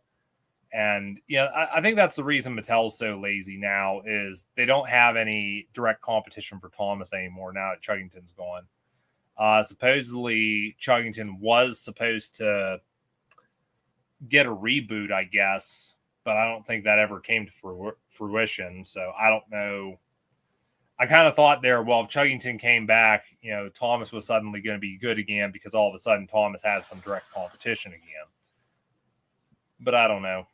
A: And yeah, I think that's the reason Mattel's so lazy now is they don't have any direct competition for Thomas anymore now that Chuggington's gone. Supposedly, Chuggington was supposed to get a reboot, I guess, but I don't think that ever came to fruition. So I don't know. I kind of thought there, well, if Chuggington came back, you know, Thomas was suddenly going to be good again because all of a sudden Thomas has some direct competition again. But I don't know.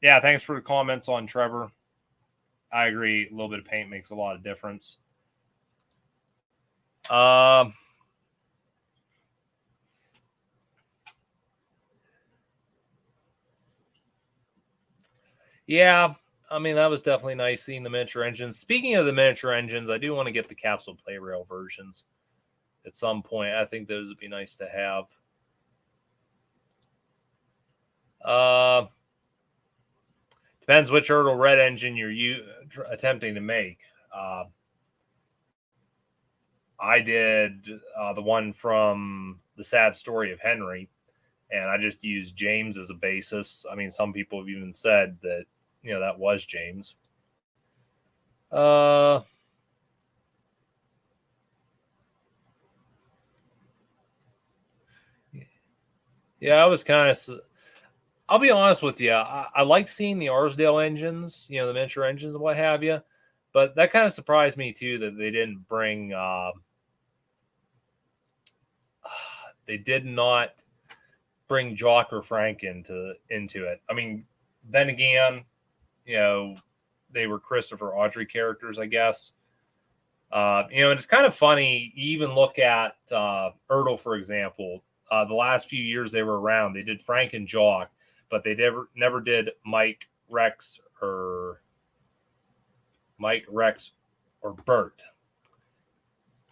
A: Yeah, thanks for the comments on Trevor. I agree. A little bit of paint makes a lot of difference. Yeah, I mean, that was definitely nice seeing the miniature engines. Speaking of the miniature engines, I do want to get the capsule play rail versions at some point. I think those would be nice to have. Depends which ERTL red engine you're attempting to make. I did the one from The Sad Story of Henry, and I just used James as a basis. I mean, some people have even said that, you know, that was James. Yeah, I was kind of. I'll be honest with you. I like seeing the Arsdale engines, you know, the miniature engines and what have you. But that kind of surprised me too that they didn't bring. They did not bring Jock or Frank into it. I mean, then again, you know, they were Christopher Audrey characters, I guess. You know, and it's kind of funny. You even look at ERTL, for example. The last few years they were around, they did Frank and Jock, but they never did Mike, Rex, or Bert.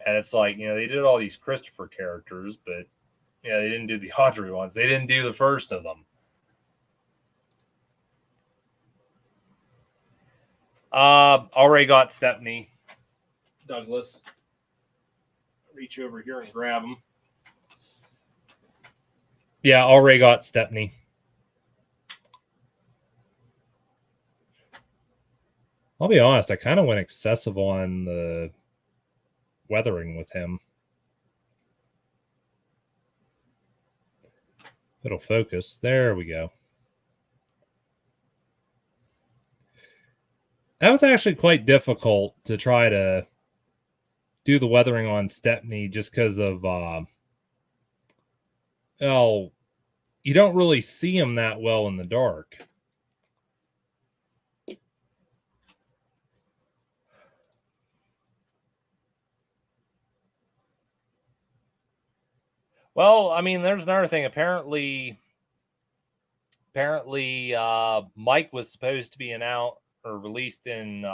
A: And it's like, you know, they did all these Christopher characters, but yeah, they didn't do the Audrey ones. They didn't do the first of them. Already got Stepney. Douglas. Reach over here and grab him. Yeah, already got Stepney. I'll be honest, I kind of went excessive on the weathering with him. It'll focus. There we go. That was actually quite difficult to try to do the weathering on Stepney just because of you don't really see them that well in the dark. Well, I mean, there's another thing. Apparently, Mike was supposed to be announced or released in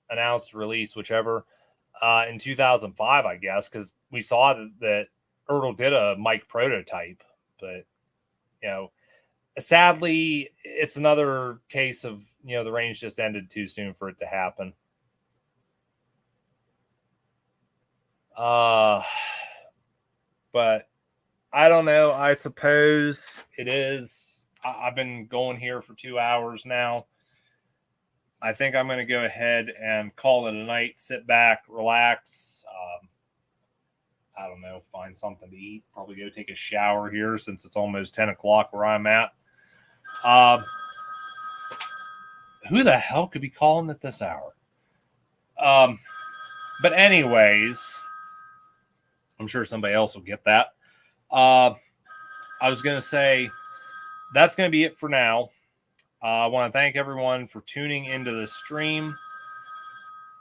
A: announced release, whichever, in 2005, I guess, because we saw that ERTL did a Mike prototype, but sadly, it's another case of the range just ended too soon for it to happen. But I don't know. I suppose it is. I've been going here for 2 hours now. I think I'm going to go ahead and call it a night. Sit back, relax. I don't know. Find something to eat. Probably go take a shower here since it's almost 10 o'clock where I'm at. Who the hell could be calling at this hour? But anyways, I'm sure somebody else will get that. I was going to say that's going to be it for now. I want to thank everyone for tuning into the stream.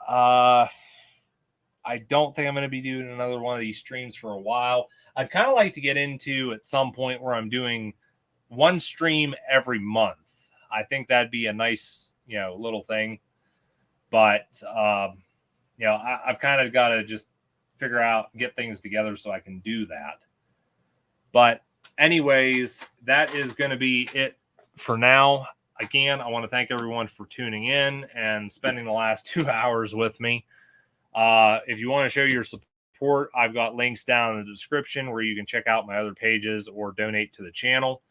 A: I don't think I'm going to be doing another one of these streams for a while. I'd kind of like to get into at some point where I'm doing one stream every month. I think that'd be a nice, little thing. But, I've kind of got to just get things together so I can do that. But anyways, that is going to be it for now. Again, I want to thank everyone for tuning in and spending the last 2 hours with me. If you want to show your support, I've got links down in the description where you can check out my other pages or donate to the channel.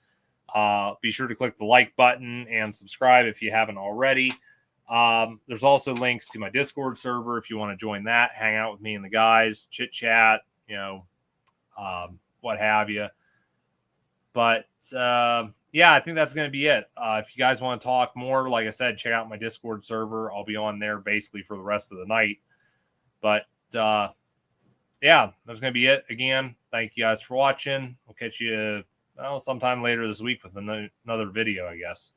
A: Be sure to click the like button and subscribe if you haven't already. There's also links to my Discord server if you want to join that, hang out with me and the guys, chit chat, what have you. But I think that's going to be it. If you guys want to talk more, like I said, check out my Discord server. I'll be on there basically for the rest of the night. But that's going to be it. Again, thank you guys for watching. We'll catch you sometime later this week with another video, I guess.